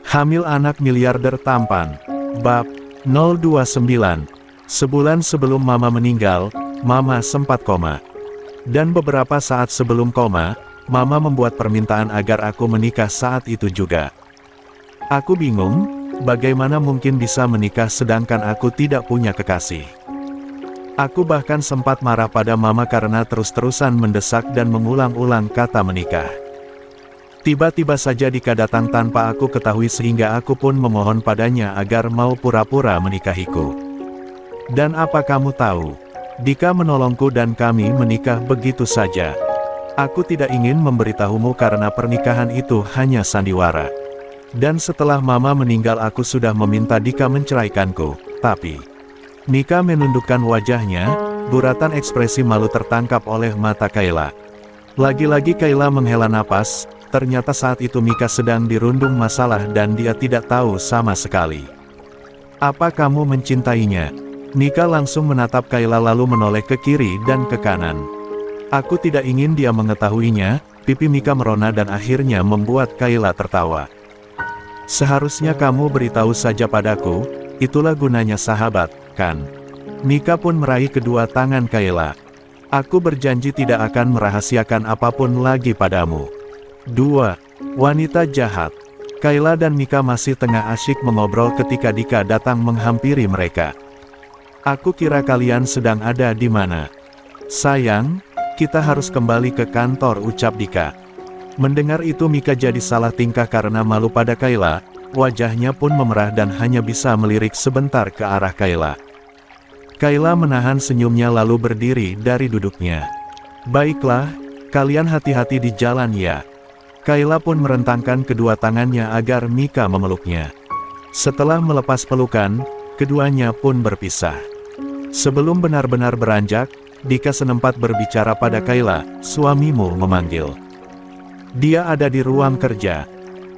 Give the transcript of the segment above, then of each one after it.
Hamil anak miliarder tampan. Bab 029. Sebulan sebelum Mama meninggal, Mama sempat koma. Dan beberapa saat sebelum koma, Mama membuat permintaan agar aku menikah saat itu juga. Aku bingung, bagaimana mungkin bisa menikah sedangkan aku tidak punya kekasih. Aku bahkan sempat marah pada Mama karena terus-terusan mendesak dan mengulang-ulang kata menikah. Tiba-tiba saja Dika datang tanpa aku ketahui sehingga aku pun memohon padanya agar mau pura-pura menikahiku. Dan apa kamu tahu? Dika menolongku dan kami menikah begitu saja. Aku tidak ingin memberitahumu karena pernikahan itu hanya sandiwara. Dan setelah Mama meninggal aku sudah meminta Dika menceraikanku, tapi Mika menundukkan wajahnya, guratan ekspresi malu tertangkap oleh mata Kayla. Lagi-lagi Kayla menghela napas, ternyata saat itu Mika sedang dirundung masalah dan dia tidak tahu sama sekali. Apa kamu mencintainya? Mika langsung menatap Kayla lalu menoleh ke kiri dan ke kanan. Aku tidak ingin dia mengetahuinya, pipi Mika merona dan akhirnya membuat Kayla tertawa. Seharusnya kamu beritahu saja padaku, itulah gunanya sahabat, kan? Mika pun meraih kedua tangan Kayla. Aku berjanji tidak akan merahasiakan apapun lagi padamu. 2. Wanita jahat. Kayla dan Mika masih tengah asyik mengobrol ketika Dika datang menghampiri mereka. Aku kira kalian sedang ada di mana. Sayang, kita harus kembali ke kantor, ucap Dika. Mendengar itu Mika jadi salah tingkah karena malu pada Kayla, wajahnya pun memerah dan hanya bisa melirik sebentar ke arah Kayla. Kayla menahan senyumnya lalu berdiri dari duduknya. Baiklah, kalian hati-hati di jalan ya. Kayla pun merentangkan kedua tangannya agar Mika memeluknya. Setelah melepas pelukan, keduanya pun berpisah. Sebelum benar-benar beranjak, Dika senempat berbicara pada Kayla, suamimu memanggil. Dia ada di ruang kerja.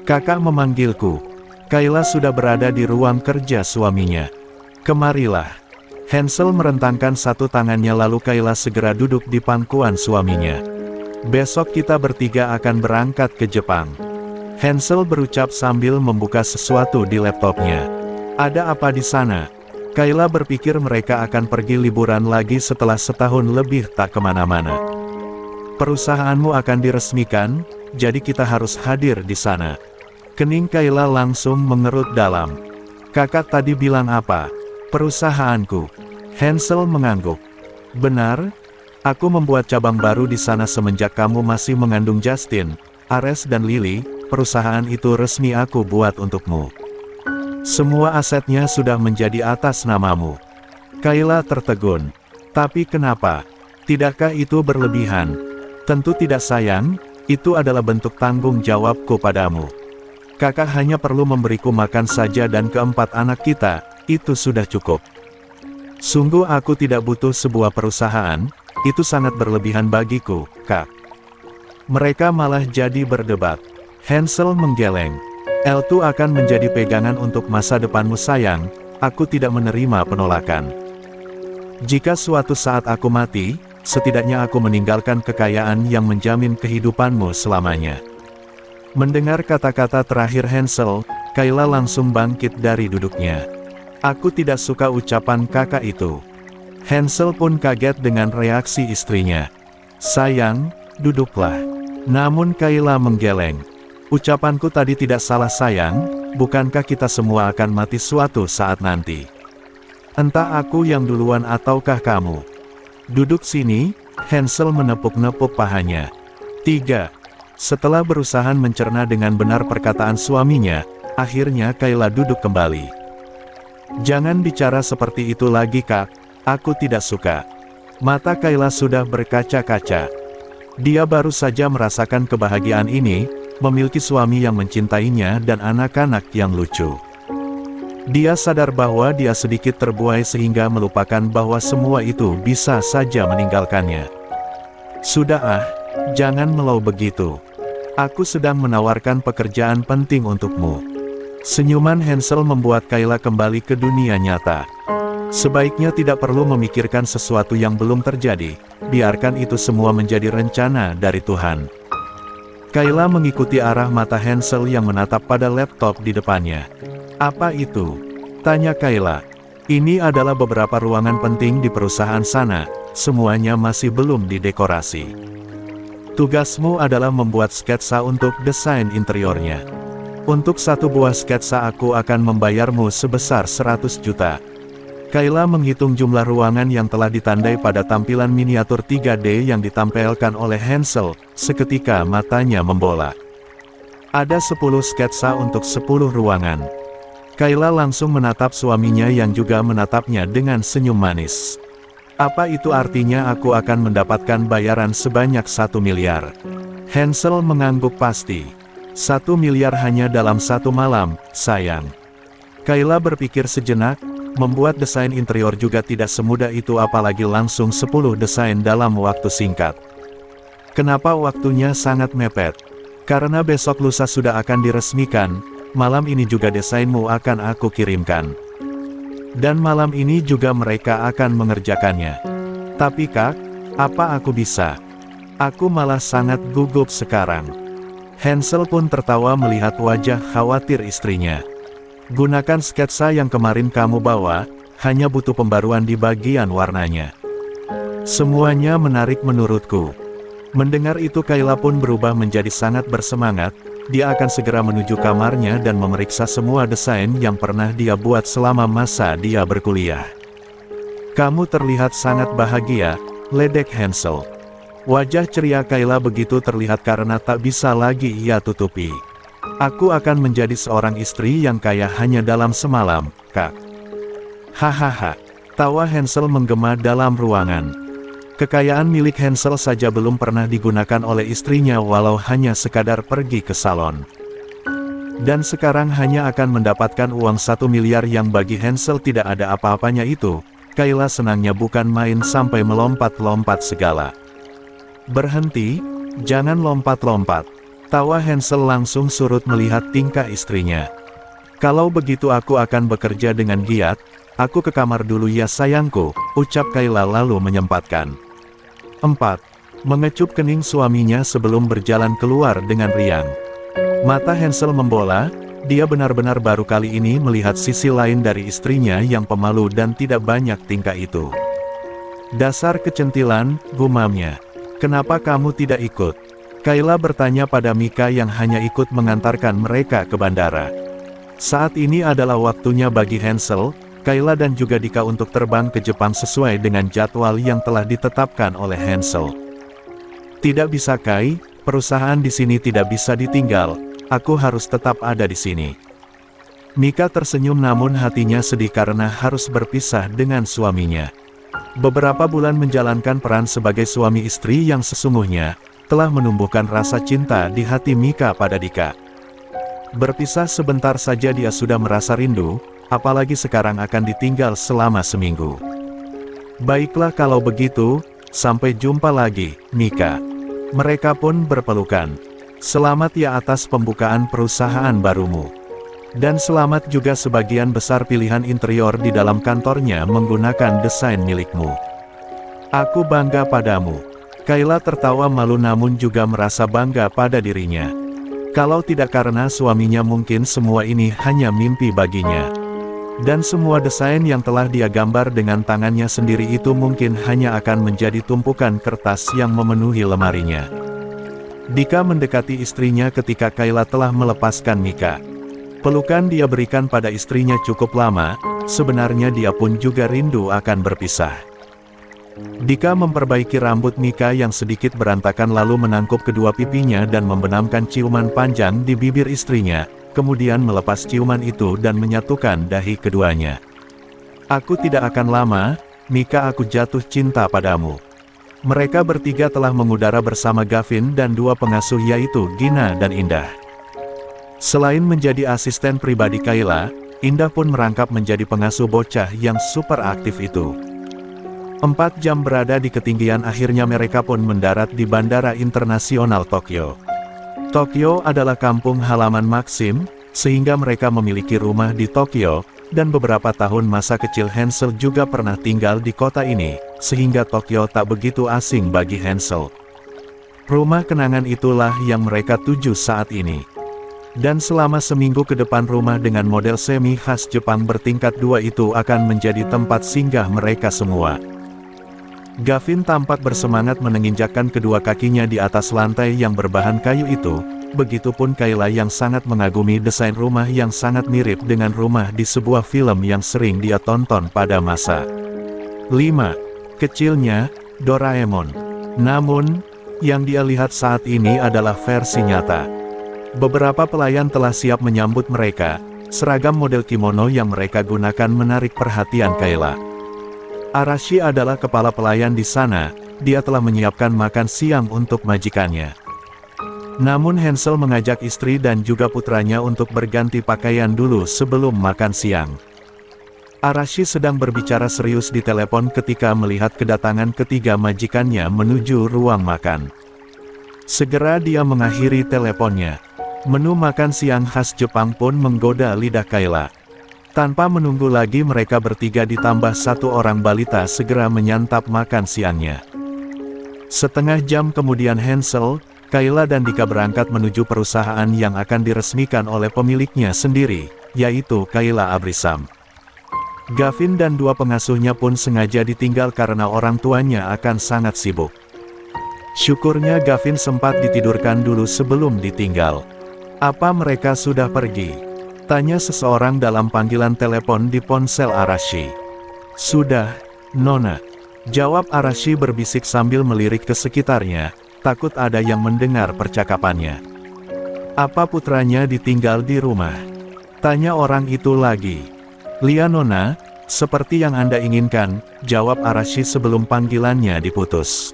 Kakak memanggilku. Kayla sudah berada di ruang kerja suaminya. Kemarilah. Hansel merentangkan satu tangannya lalu Kayla segera duduk di pangkuan suaminya. Besok kita bertiga akan berangkat ke Jepang. Hansel berucap sambil membuka sesuatu di laptopnya. Ada apa di sana? Kayla berpikir mereka akan pergi liburan lagi setelah setahun lebih tak kemana-mana. Perusahaanmu akan diresmikan, jadi kita harus hadir di sana. Kening Kayla langsung mengerut dalam. Kakak tadi bilang apa? Perusahaanku. Hansel mengangguk. Benar, aku membuat cabang baru di sana semenjak kamu masih mengandung Justin, Ares dan Lily. Perusahaan itu resmi aku buat untukmu. Semua asetnya sudah menjadi atas namamu. Kayla tertegun. Tapi kenapa? Tidakkah itu berlebihan? Tentu tidak sayang, itu adalah bentuk tanggung jawabku padamu. Kakak hanya perlu memberiku makan saja dan keempat anak kita, itu sudah cukup. Sungguh aku tidak butuh sebuah perusahaan, itu sangat berlebihan bagiku, Kak. Mereka malah jadi berdebat. Hansel menggeleng. L2 akan menjadi pegangan untuk masa depanmu sayang, aku tidak menerima penolakan. Jika suatu saat aku mati, setidaknya aku meninggalkan kekayaan yang menjamin kehidupanmu selamanya. Mendengar kata-kata terakhir Hansel, Kayla langsung bangkit dari duduknya. Aku tidak suka ucapan kakak itu. Hansel pun kaget dengan reaksi istrinya. Sayang, duduklah. Namun Kayla menggeleng. Ucapanku tadi tidak salah sayang, bukankah kita semua akan mati suatu saat nanti? Entah aku yang duluan ataukah kamu. Duduk sini, Hansel menepuk-nepuk pahanya. 3. Setelah berusaha mencerna dengan benar perkataan suaminya, akhirnya Kayla duduk kembali. Jangan bicara seperti itu lagi Kak, aku tidak suka. Mata Kayla sudah berkaca-kaca. Dia baru saja merasakan kebahagiaan ini, memiliki suami yang mencintainya dan anak-anak yang lucu. Dia sadar bahwa dia sedikit terbuai sehingga melupakan bahwa semua itu bisa saja meninggalkannya. Sudah jangan melau begitu. Aku sedang menawarkan pekerjaan penting untukmu. Senyuman Hansel membuat Kayla kembali ke dunia nyata. Sebaiknya tidak perlu memikirkan sesuatu yang belum terjadi, biarkan itu semua menjadi rencana dari Tuhan. Kayla mengikuti arah mata Hansel yang menatap pada laptop di depannya. "Apa itu?" tanya Kayla. "Ini adalah beberapa ruangan penting di perusahaan sana, semuanya masih belum didekorasi. Tugasmu adalah membuat sketsa untuk desain interiornya. Untuk satu buah sketsa aku akan membayarmu sebesar 100 juta. Kayla menghitung jumlah ruangan yang telah ditandai pada tampilan miniatur 3D yang ditampilkan oleh Hansel, seketika matanya membola. Ada 10 sketsa untuk 10 ruangan. Kayla langsung menatap suaminya yang juga menatapnya dengan senyum manis. "Apa itu artinya aku akan mendapatkan bayaran sebanyak 1 miliar? Hansel mengangguk pasti. 1 miliar hanya dalam 1 malam, sayang. Kayla berpikir sejenak. Membuat desain interior juga tidak semudah itu, apalagi langsung 10 desain dalam waktu singkat. Kenapa waktunya sangat mepet? Karena besok lusa sudah akan diresmikan, malam ini juga desainmu akan aku kirimkan. Dan malam ini juga mereka akan mengerjakannya. Tapi Kak, apa aku bisa? Aku malah sangat gugup sekarang." Hansel pun tertawa melihat wajah khawatir istrinya. "Gunakan sketsa yang kemarin kamu bawa, hanya butuh pembaruan di bagian warnanya. Semuanya menarik menurutku." Mendengar itu Kayla pun berubah menjadi sangat bersemangat, dia akan segera menuju kamarnya dan memeriksa semua desain yang pernah dia buat selama masa dia berkuliah. "Kamu terlihat sangat bahagia," ledek Hansel. Wajah ceria Kayla begitu terlihat karena tak bisa lagi ia tutupi. "Aku akan menjadi seorang istri yang kaya hanya dalam semalam, Kak." Hahaha. Tawa Hansel menggema dalam ruangan. Kekayaan milik Hansel saja belum pernah digunakan oleh istrinya walau hanya sekadar pergi ke salon. Dan sekarang hanya akan mendapatkan uang 1 miliar yang bagi Hansel tidak ada apa-apanya itu. Kayla senangnya bukan main sampai melompat-lompat segala. "Berhenti, jangan lompat-lompat." Tawa Hansel langsung surut melihat tingkah istrinya. "Kalau begitu aku akan bekerja dengan giat, aku ke kamar dulu ya sayangku," ucap Kayla lalu menyempatkan. 4. Mengecup kening suaminya sebelum berjalan keluar dengan riang. Mata Hansel membola, dia benar-benar baru kali ini melihat sisi lain dari istrinya yang pemalu dan tidak banyak tingkah itu. "Dasar kecentilan," gumamnya. "Kenapa kamu tidak ikut?" Kayla bertanya pada Mika yang hanya ikut mengantarkan mereka ke bandara. Saat ini adalah waktunya bagi Hansel, Kayla dan juga Dika untuk terbang ke Jepang sesuai dengan jadwal yang telah ditetapkan oleh Hansel. "Tidak bisa Kai, perusahaan di sini tidak bisa ditinggal, aku harus tetap ada di sini." Mika tersenyum namun hatinya sedih karena harus berpisah dengan suaminya. Beberapa bulan menjalankan peran sebagai suami istri yang sesungguhnya, telah menumbuhkan rasa cinta di hati Mika pada Dika. Berpisah sebentar saja dia sudah merasa rindu, apalagi sekarang akan ditinggal selama seminggu. "Baiklah kalau begitu, sampai jumpa lagi, Mika." Mereka pun berpelukan. "Selamat ya atas pembukaan perusahaan barumu. Dan selamat juga sebagian besar pilihan interior di dalam kantornya menggunakan desain milikmu. Aku bangga padamu." Kayla tertawa malu namun juga merasa bangga pada dirinya. Kalau tidak karena suaminya mungkin semua ini hanya mimpi baginya. Dan semua desain yang telah dia gambar dengan tangannya sendiri itu mungkin hanya akan menjadi tumpukan kertas yang memenuhi lemarinya. Dika mendekati istrinya ketika Kayla telah melepaskan Mika. Pelukan dia berikan pada istrinya cukup lama, sebenarnya dia pun juga rindu akan berpisah. Dika memperbaiki rambut Mika yang sedikit berantakan lalu menangkup kedua pipinya dan membenamkan ciuman panjang di bibir istrinya, kemudian melepas ciuman itu dan menyatukan dahi keduanya. "Aku tidak akan lama, Mika, aku jatuh cinta padamu." Mereka bertiga telah mengudara bersama Gavin dan dua pengasuh yaitu Gina dan Indah. Selain menjadi asisten pribadi Kayla, Indah pun merangkap menjadi pengasuh bocah yang super aktif itu. 4 jam berada di ketinggian akhirnya mereka pun mendarat di Bandara Internasional Tokyo. Tokyo adalah kampung halaman Maxim, sehingga mereka memiliki rumah di Tokyo, dan beberapa tahun masa kecil Hansel juga pernah tinggal di kota ini, sehingga Tokyo tak begitu asing bagi Hansel. Rumah kenangan itulah yang mereka tuju saat ini. Dan selama seminggu ke depan rumah dengan model semi khas Jepang bertingkat 2 itu akan menjadi tempat singgah mereka semua. Gavin tampak bersemangat menginjakkan kedua kakinya di atas lantai yang berbahan kayu itu, begitupun Kayla yang sangat mengagumi desain rumah yang sangat mirip dengan rumah di sebuah film yang sering dia tonton pada masa 5 kecilnya, Doraemon. Namun, yang dia lihat saat ini adalah versi nyata. Beberapa pelayan telah siap menyambut mereka, seragam model kimono yang mereka gunakan menarik perhatian Kayla. Arashi adalah kepala pelayan di sana, dia telah menyiapkan makan siang untuk majikannya. Namun Hansel mengajak istri dan juga putranya untuk berganti pakaian dulu sebelum makan siang. Arashi sedang berbicara serius di telepon ketika melihat kedatangan ketiga majikannya menuju ruang makan. Segera dia mengakhiri teleponnya. Menu makan siang khas Jepang pun menggoda lidah Kayla. Tanpa menunggu lagi mereka bertiga ditambah satu orang balita segera menyantap makan siangnya. Setengah jam kemudian Hansel, Kayla dan Dika berangkat menuju perusahaan yang akan diresmikan oleh pemiliknya sendiri, yaitu Kayla Abrisam. Gavin dan dua pengasuhnya pun sengaja ditinggal karena orang tuanya akan sangat sibuk. Syukurnya Gavin sempat ditidurkan dulu sebelum ditinggal. "Apa mereka sudah pergi?" tanya seseorang dalam panggilan telepon di ponsel Arashi. "Sudah, Nona," jawab Arashi berbisik sambil melirik ke sekitarnya, takut ada yang mendengar percakapannya. "Apa putranya ditinggal di rumah?" tanya orang itu lagi. "Lia Nona, seperti yang Anda inginkan," jawab Arashi sebelum panggilannya diputus.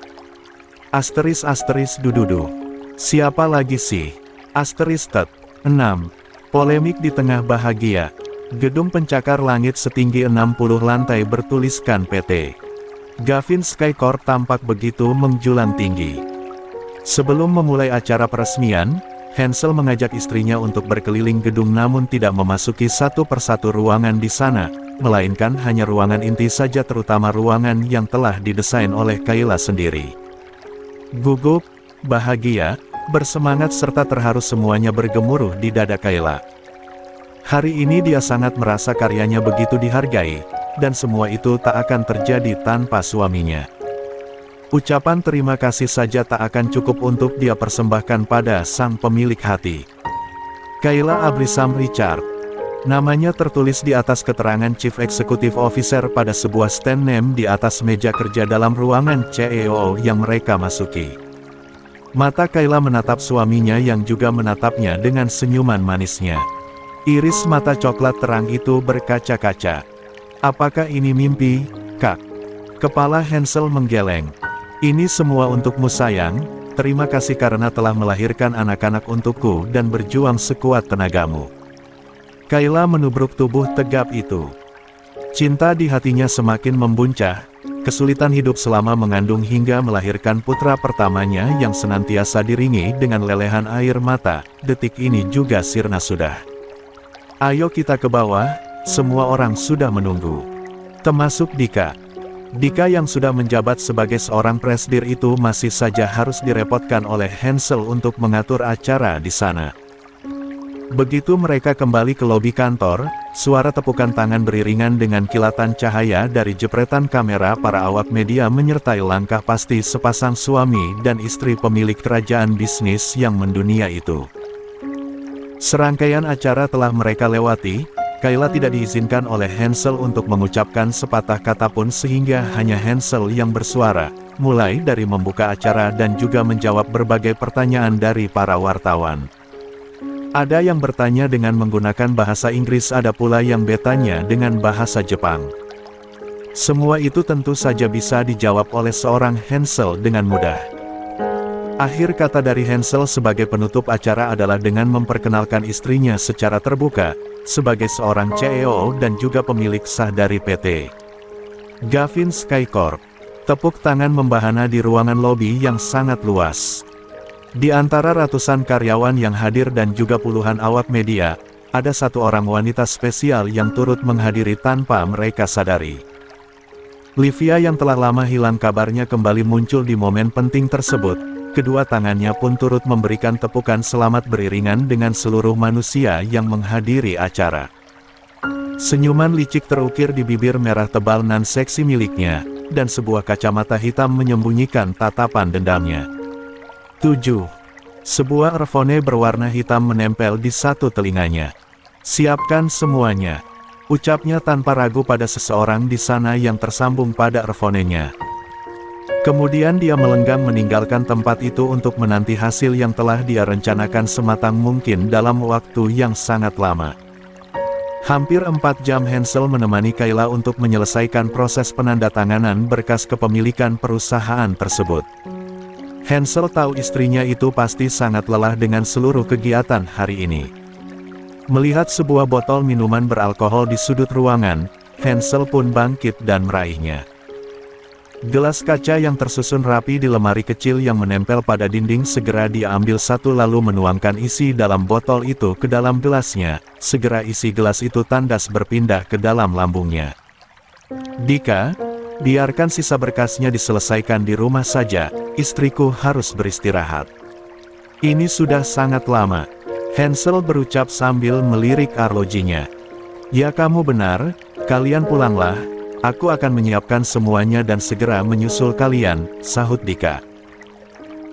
Dududu. Siapa lagi sih? *6. Polemik di tengah bahagia. Gedung pencakar langit setinggi 60 lantai bertuliskan PT Gavin Skycorp tampak begitu menjulang tinggi. Sebelum memulai acara peresmian, Hansel mengajak istrinya untuk berkeliling gedung namun tidak memasuki satu persatu ruangan di sana, melainkan hanya ruangan inti saja terutama ruangan yang telah didesain oleh Kayla sendiri. Gugup, bahagia, bersemangat serta terharu semuanya bergemuruh di dada Kayla. Hari ini dia sangat merasa karyanya begitu dihargai, dan semua itu tak akan terjadi tanpa suaminya. Ucapan terima kasih saja tak akan cukup untuk dia persembahkan pada sang pemilik hati. Kayla Abrisam Richard. Namanya tertulis di atas keterangan Chief Executive Officer pada sebuah stand name di atas meja kerja dalam ruangan CEO yang mereka masuki. Mata Kayla menatap suaminya yang juga menatapnya dengan senyuman manisnya. Iris mata coklat terang itu berkaca-kaca. "Apakah ini mimpi, Kak?" Kepala Hansel menggeleng. "Ini semua untukmu sayang, terima kasih karena telah melahirkan anak-anak untukku dan berjuang sekuat tenagamu." Kayla menubruk tubuh tegap itu. Cinta di hatinya semakin membuncah. Kesulitan hidup selama mengandung hingga melahirkan putra pertamanya yang senantiasa diringi dengan lelehan air mata, detik ini juga sirna sudah. "Ayo kita ke bawah, semua orang sudah menunggu." Termasuk Dika. Dika yang sudah menjabat sebagai seorang presidir itu masih saja harus direpotkan oleh Hansel untuk mengatur acara di sana. Begitu mereka kembali ke lobi kantor, suara tepukan tangan beriringan dengan kilatan cahaya dari jepretan kamera para awak media menyertai langkah pasti sepasang suami dan istri pemilik kerajaan bisnis yang mendunia itu. Serangkaian acara telah mereka lewati, Kayla tidak diizinkan oleh Hansel untuk mengucapkan sepatah kata pun sehingga hanya Hansel yang bersuara, mulai dari membuka acara dan juga menjawab berbagai pertanyaan dari para wartawan. Ada yang bertanya dengan menggunakan bahasa Inggris, ada pula yang bertanya dengan bahasa Jepang. Semua itu tentu saja bisa dijawab oleh seorang Hansel dengan mudah. Akhir kata dari Hansel sebagai penutup acara adalah dengan memperkenalkan istrinya secara terbuka, sebagai seorang CEO dan juga pemilik sah dari PT Gavin Skycorp. Tepuk tangan membahana di ruangan lobi yang sangat luas. Di antara ratusan karyawan yang hadir dan juga puluhan awak media, ada satu orang wanita spesial yang turut menghadiri tanpa mereka sadari. Livia yang telah lama hilang kabarnya kembali muncul di momen penting tersebut. kedua tangannya pun turut memberikan tepukan selamat beriringan dengan seluruh manusia yang menghadiri acara. Senyuman licik terukir di bibir merah tebal nan seksi miliknya, dan sebuah kacamata hitam menyembunyikan tatapan dendamnya. 7. Sebuah earphone berwarna hitam menempel di satu telinganya. "Siapkan semuanya," ucapnya tanpa ragu pada seseorang di sana yang tersambung pada earphone-nya. Kemudian dia melenggang meninggalkan tempat itu untuk menanti hasil yang telah dia rencanakan sematang mungkin dalam waktu yang sangat lama. Hampir 4 jam Hansel menemani Kayla untuk menyelesaikan proses penandatanganan berkas kepemilikan perusahaan tersebut. Hansel tahu istrinya itu pasti sangat lelah dengan seluruh kegiatan hari ini. Melihat sebuah botol minuman beralkohol di sudut ruangan, Hansel pun bangkit dan meraihnya. Gelas kaca yang tersusun rapi di lemari kecil yang menempel pada dinding segera dia ambil satu lalu menuangkan isi dalam botol itu ke dalam gelasnya. Segera isi gelas itu tandas berpindah ke dalam lambungnya. "Dika, biarkan sisa berkasnya diselesaikan di rumah saja, istriku harus beristirahat. Ini sudah sangat lama," Hansel berucap sambil melirik arlojinya. "Ya kamu benar, kalian pulanglah. Aku akan menyiapkan semuanya dan segera menyusul kalian," sahut Dika.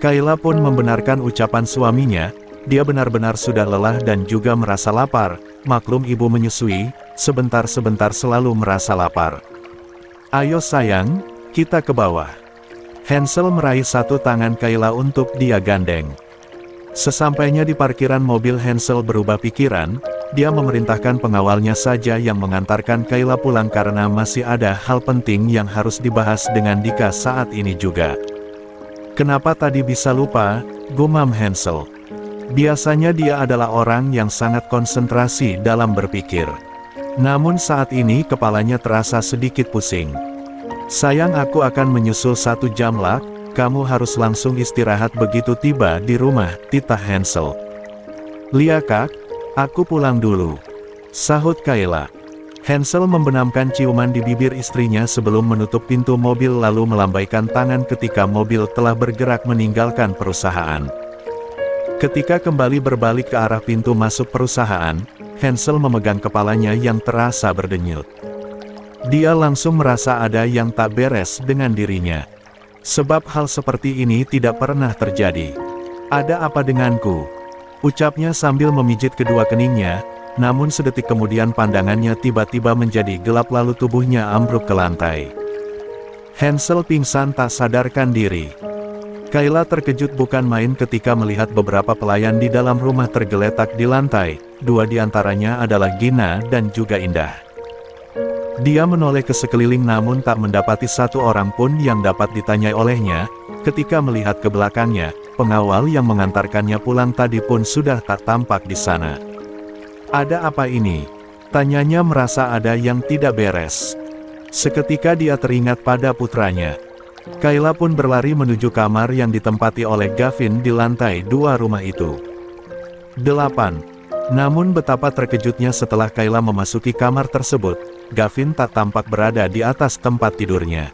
Kayla pun membenarkan ucapan suaminya, dia benar-benar sudah lelah dan juga merasa lapar, maklum ibu menyusui, sebentar-sebentar selalu merasa lapar. "Ayo sayang, kita ke bawah." Hansel meraih satu tangan Kayla untuk dia gandeng. Sesampainya di parkiran mobil Hansel berubah pikiran, dia memerintahkan pengawalnya saja yang mengantarkan Kayla pulang karena masih ada hal penting yang harus dibahas dengan Dika saat ini juga. "Kenapa tadi bisa lupa?" gumam Hansel. Biasanya dia adalah orang yang sangat konsentrasi dalam berpikir. Namun saat ini kepalanya terasa sedikit pusing. "Sayang, aku akan menyusul 1 jam lah. Kamu harus langsung istirahat begitu tiba di rumah," titah Hansel. "Lia kak, aku pulang dulu," sahut Kayla. Hansel membenamkan ciuman di bibir istrinya sebelum menutup pintu mobil lalu melambaikan tangan ketika mobil telah bergerak meninggalkan perusahaan. Ketika kembali berbalik ke arah pintu masuk perusahaan, Hansel memegang kepalanya yang terasa berdenyut. Dia langsung merasa ada yang tak beres dengan dirinya. Sebab hal seperti ini tidak pernah terjadi. "Ada apa denganku?" ucapnya sambil memijit kedua keningnya, namun sedetik kemudian pandangannya tiba-tiba menjadi gelap lalu tubuhnya ambruk ke lantai. Hansel pingsan tak sadarkan diri. Kayla terkejut bukan main ketika melihat beberapa pelayan di dalam rumah tergeletak di lantai, 2 diantaranya adalah Gina dan juga Indah. Dia menoleh ke sekeliling namun tak mendapati satu orang pun yang dapat ditanyai olehnya. Ketika melihat ke belakangnya, pengawal yang mengantarkannya pulang tadi pun sudah tak tampak di sana. "Ada apa ini?" tanyanya merasa ada yang tidak beres. Seketika dia teringat pada putranya. Kayla pun berlari menuju kamar yang ditempati oleh Gavin di lantai 2 rumah itu. 8. Namun betapa terkejutnya setelah Kayla memasuki kamar tersebut, Gavin tak tampak berada di atas tempat tidurnya.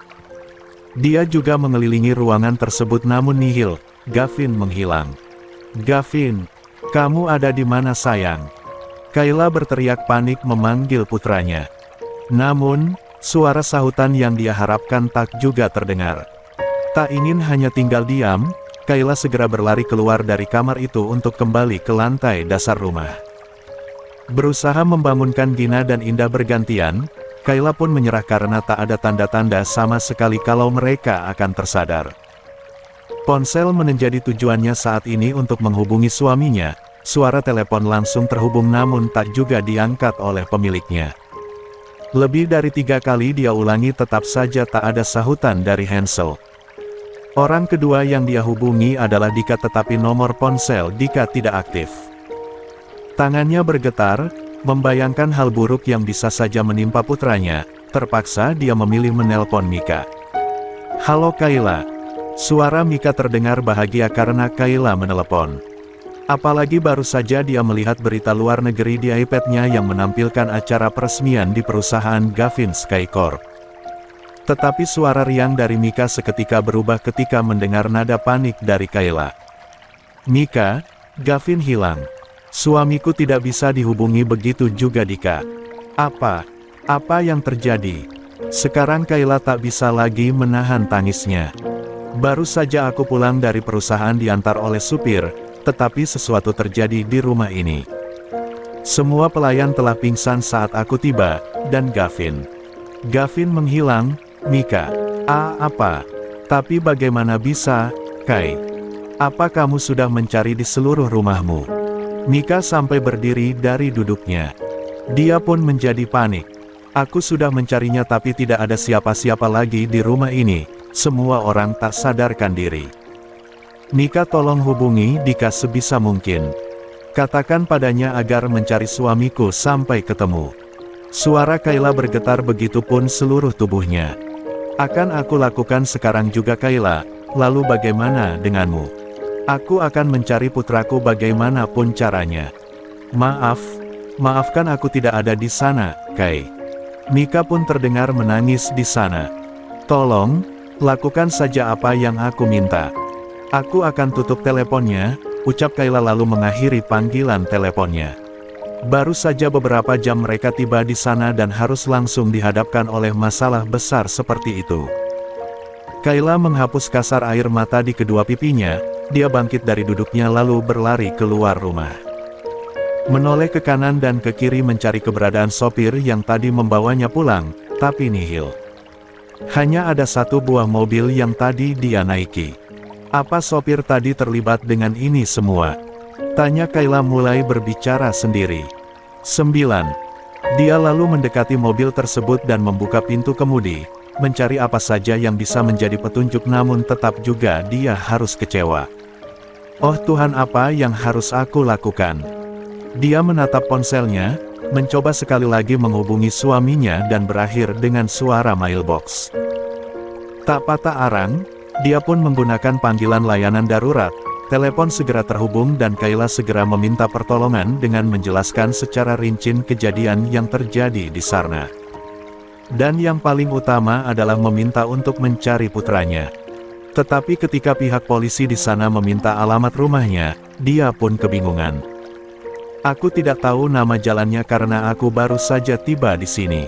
Dia juga mengelilingi ruangan tersebut namun nihil, Gavin menghilang. "Gavin, kamu ada di mana sayang?" Kayla berteriak panik memanggil putranya. Namun, suara sahutan yang dia harapkan tak juga terdengar. Tak ingin hanya tinggal diam, Kayla segera berlari keluar dari kamar itu untuk kembali ke lantai dasar rumah. Berusaha membangunkan Gina dan Indah bergantian, Kayla pun menyerah karena tak ada tanda-tanda sama sekali kalau mereka akan tersadar. Ponsel menjadi tujuannya saat ini untuk menghubungi suaminya. Suara telepon langsung terhubung namun tak juga diangkat oleh pemiliknya. Lebih dari 3 kali dia ulangi tetap saja tak ada sahutan dari Hansel. Orang kedua yang dia hubungi adalah Dika tetapi nomor ponsel Dika tidak aktif. Tangannya bergetar, membayangkan hal buruk yang bisa saja menimpa putranya, terpaksa dia memilih menelpon Mika. "Halo Kayla." Suara Mika terdengar bahagia karena Kayla menelepon. Apalagi baru saja dia melihat berita luar negeri di iPad-nya yang menampilkan acara peresmian di perusahaan Gavin Sky Corp. Tetapi suara riang dari Mika seketika berubah ketika mendengar nada panik dari Kayla. Mika, Gavin hilang. Suamiku tidak bisa dihubungi, begitu juga Dika. Apa yang terjadi? Sekarang Kayla tak bisa lagi menahan tangisnya. Baru saja aku pulang dari perusahaan diantar oleh supir, tetapi sesuatu terjadi di rumah ini. Semua pelayan telah pingsan saat aku tiba, dan Gavin menghilang. Mika, apa? Tapi bagaimana bisa, Kay? Apa kamu sudah mencari di seluruh rumahmu? Mika sampai berdiri dari duduknya. Dia pun menjadi panik. Aku sudah mencarinya tapi tidak ada siapa-siapa lagi di rumah ini. Semua orang tak sadarkan diri. Mika, tolong hubungi Dika sebisa mungkin. Katakan padanya agar mencari suamiku sampai ketemu. Suara Kayla bergetar, begitupun seluruh tubuhnya. Akan aku lakukan sekarang juga Kayla, lalu bagaimana denganmu? Aku akan mencari putraku bagaimanapun caranya. Maafkan aku tidak ada di sana, Kay. Mika pun terdengar menangis di sana. Tolong, lakukan saja apa yang aku minta. Aku akan tutup teleponnya, ucap Kayla lalu mengakhiri panggilan teleponnya. Baru saja beberapa jam mereka tiba di sana dan harus langsung dihadapkan oleh masalah besar seperti itu. Kayla menghapus kasar air mata di kedua pipinya, dia bangkit dari duduknya lalu berlari keluar rumah. Menoleh ke kanan dan ke kiri mencari keberadaan sopir yang tadi membawanya pulang, tapi nihil. Hanya ada satu buah mobil yang tadi dia naiki. Apa sopir tadi terlibat dengan ini semua? Tanya Kayla mulai berbicara sendiri. 9. Dia lalu mendekati mobil tersebut dan membuka pintu kemudi, mencari apa saja yang bisa menjadi petunjuk, namun tetap juga dia harus kecewa. Oh Tuhan, apa yang harus aku lakukan? Dia menatap ponselnya, mencoba sekali lagi menghubungi suaminya dan berakhir dengan suara mailbox. Tak patah arang, dia pun menggunakan panggilan layanan darurat. Telepon segera terhubung dan Kayla segera meminta pertolongan dengan menjelaskan secara rinci kejadian yang terjadi di sana. Dan yang paling utama adalah meminta untuk mencari putranya. Tetapi ketika pihak polisi di sana meminta alamat rumahnya, dia pun kebingungan. Aku tidak tahu nama jalannya karena aku baru saja tiba di sini.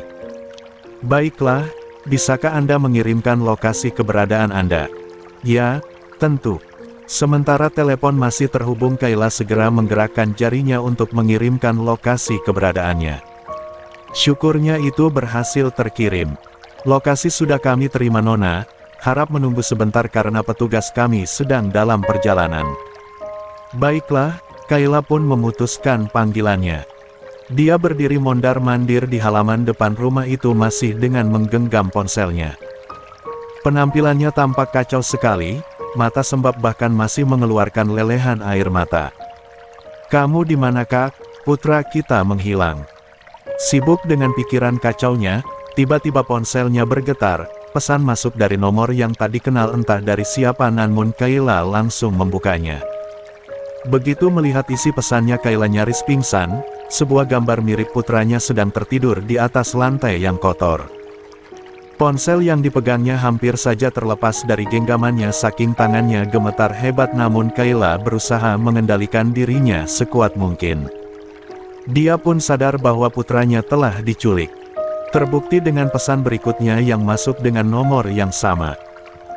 Baiklah, bisakah Anda mengirimkan lokasi keberadaan Anda? Ya, tentu. Sementara telepon masih terhubung, Kayla segera menggerakkan jarinya untuk mengirimkan lokasi keberadaannya. Syukurnya itu berhasil terkirim. Lokasi sudah kami terima Nona, harap menunggu sebentar karena petugas kami sedang dalam perjalanan. Baiklah, Kayla pun memutuskan panggilannya. Dia berdiri mondar-mandir di halaman depan rumah itu masih dengan menggenggam ponselnya. Penampilannya tampak kacau sekali, mata sembab bahkan masih mengeluarkan lelehan air mata. Kamu di mana Kak? Putra kita menghilang. Sibuk dengan pikiran kacaunya, tiba-tiba ponselnya bergetar, pesan masuk dari nomor yang tak dikenal entah dari siapa, namun Kayla langsung membukanya. Begitu melihat isi pesannya, Kayla nyaris pingsan. Sebuah gambar mirip putranya sedang tertidur di atas lantai yang kotor. Ponsel yang dipegangnya hampir saja terlepas dari genggamannya saking tangannya gemetar hebat, namun Kayla berusaha mengendalikan dirinya sekuat mungkin. Dia pun sadar bahwa putranya telah diculik. Terbukti dengan pesan berikutnya yang masuk dengan nomor yang sama.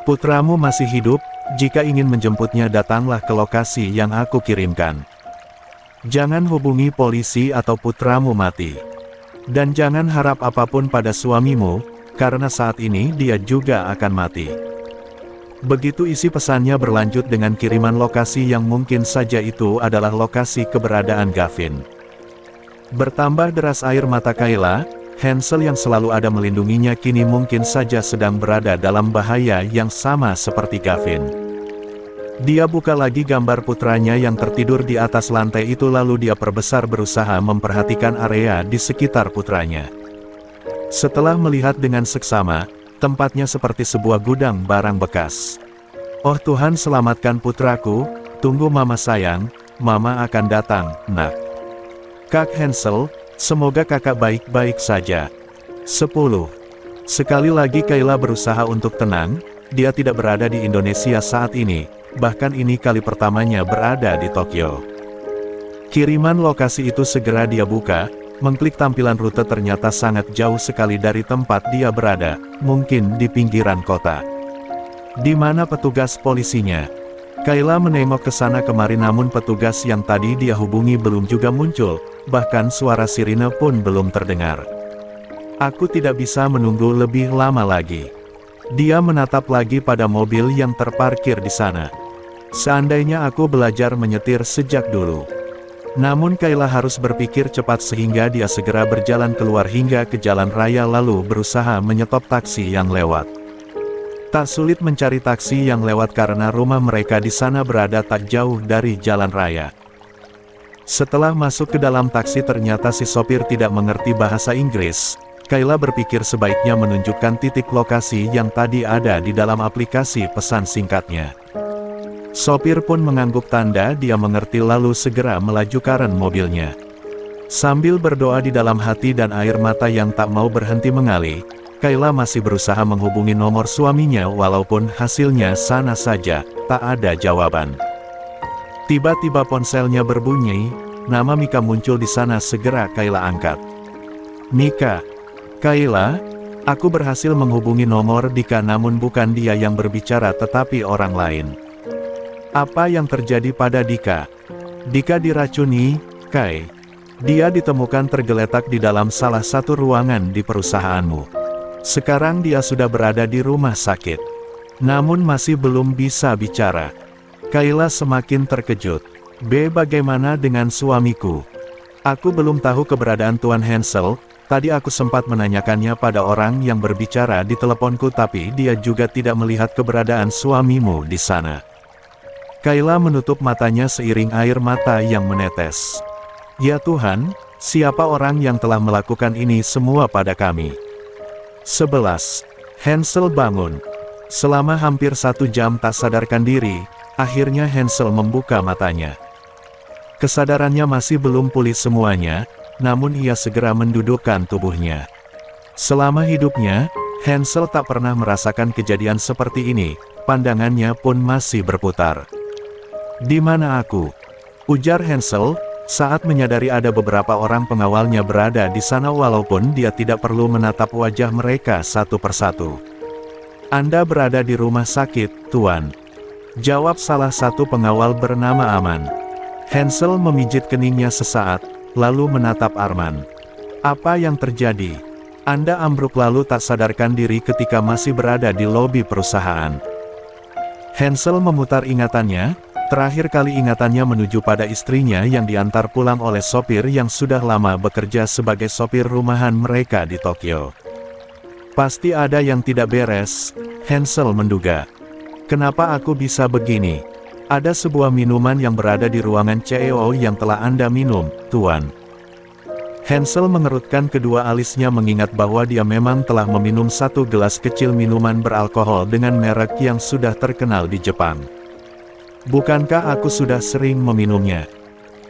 Putramu masih hidup. Jika ingin menjemputnya datanglah ke lokasi yang aku kirimkan. Jangan hubungi polisi atau putramu mati. Dan jangan harap apapun pada suamimu, karena saat ini dia juga akan mati. Begitu isi pesannya berlanjut dengan kiriman lokasi yang mungkin saja itu adalah lokasi keberadaan Gavin. Bertambah deras air mata Kayla. Hansel yang selalu ada melindunginya kini mungkin saja sedang berada dalam bahaya yang sama seperti Gavin. Dia buka lagi gambar putranya yang tertidur di atas lantai itu lalu dia perbesar berusaha memperhatikan area di sekitar putranya. Setelah melihat dengan seksama, tempatnya seperti sebuah gudang barang bekas. Oh Tuhan, selamatkan putraku, tunggu mama sayang, mama akan datang, nak. Kak Hansel, semoga kakak baik-baik saja. 10. Sekali lagi Kayla berusaha untuk tenang, dia tidak berada di Indonesia saat ini, bahkan ini kali pertamanya berada di Tokyo. Kiriman lokasi itu segera dia buka, mengklik tampilan rute ternyata sangat jauh sekali dari tempat dia berada, mungkin di pinggiran kota. Di mana petugas polisinya? Kayla menengok ke sana kemari namun petugas yang tadi dia hubungi belum juga muncul, bahkan suara sirine pun belum terdengar. Aku tidak bisa menunggu lebih lama lagi. Dia menatap lagi pada mobil yang terparkir di sana. Seandainya aku belajar menyetir sejak dulu. Namun Kayla harus berpikir cepat sehingga dia segera berjalan keluar hingga ke jalan raya lalu berusaha menyetop taksi yang lewat. Tak sulit mencari taksi yang lewat karena rumah mereka di sana berada tak jauh dari jalan raya. Setelah masuk ke dalam taksi ternyata si sopir tidak mengerti bahasa Inggris. Kayla berpikir sebaiknya menunjukkan titik lokasi yang tadi ada di dalam aplikasi pesan singkatnya. Sopir pun mengangguk tanda dia mengerti lalu segera melajukan mobilnya. Sambil berdoa di dalam hati dan air mata yang tak mau berhenti mengalir, Kayla masih berusaha menghubungi nomor suaminya walaupun hasilnya sana saja, tak ada jawaban. Tiba-tiba ponselnya berbunyi, nama Mika muncul di sana segera Kayla angkat. Mika. Kayla, aku berhasil menghubungi nomor Dika namun bukan dia yang berbicara tetapi orang lain. Apa yang terjadi pada Dika? Dika diracuni, Kai. Dia ditemukan tergeletak di dalam salah satu ruangan di perusahaanmu. Sekarang dia sudah berada di rumah sakit. Namun masih belum bisa bicara. Kayla semakin terkejut. Bagaimana dengan suamiku? Aku belum tahu keberadaan Tuan Hansel. Tadi aku sempat menanyakannya pada orang yang berbicara di teleponku tapi dia juga tidak melihat keberadaan suamimu di sana. Kayla menutup matanya seiring air mata yang menetes. Ya Tuhan, siapa orang yang telah melakukan ini semua pada kami? 11. Hansel bangun. Selama hampir 1 jam tak sadarkan diri, akhirnya Hansel membuka matanya. Kesadarannya masih belum pulih semuanya, namun ia segera mendudukkan tubuhnya. Selama hidupnya, Hansel tak pernah merasakan kejadian seperti ini, pandangannya pun masih berputar. Di mana aku? Ujar Hansel, saat menyadari ada beberapa orang pengawalnya berada di sana walaupun dia tidak perlu menatap wajah mereka satu persatu. Anda berada di rumah sakit, Tuan. Jawab salah satu pengawal bernama Aman. Hansel memijit keningnya sesaat, lalu menatap Arman. Apa yang terjadi? Anda ambruk lalu tak sadarkan diri ketika masih berada di lobi perusahaan. Hansel memutar ingatannya. Terakhir kali ingatannya menuju pada istrinya yang diantar pulang oleh sopir yang sudah lama bekerja sebagai sopir rumahan mereka di Tokyo. Pasti ada yang tidak beres, Hansel menduga. Kenapa aku bisa begini? Ada sebuah minuman yang berada di ruangan CEO yang telah Anda minum, Tuan. Hansel mengerutkan kedua alisnya mengingat bahwa dia memang telah meminum 1 gelas kecil minuman beralkohol dengan merek yang sudah terkenal di Jepang. Bukankah aku sudah sering meminumnya?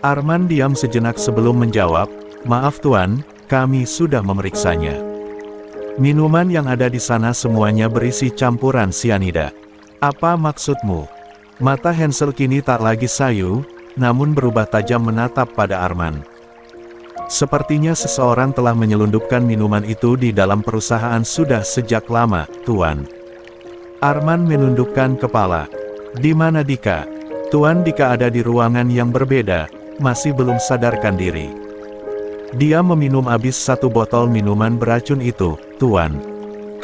Arman diam sejenak sebelum menjawab, maaf Tuan, kami sudah memeriksanya. Minuman yang ada di sana semuanya berisi campuran sianida. Apa maksudmu? Mata Hansel kini tak lagi sayu, namun berubah tajam menatap pada Arman. Sepertinya seseorang telah menyelundupkan minuman itu di dalam perusahaan sudah sejak lama, Tuan. Arman menundukkan kepala. Di mana Dika? Tuan Dika ada di ruangan yang berbeda, masih belum sadarkan diri. Dia meminum habis 1 botol minuman beracun itu, Tuan.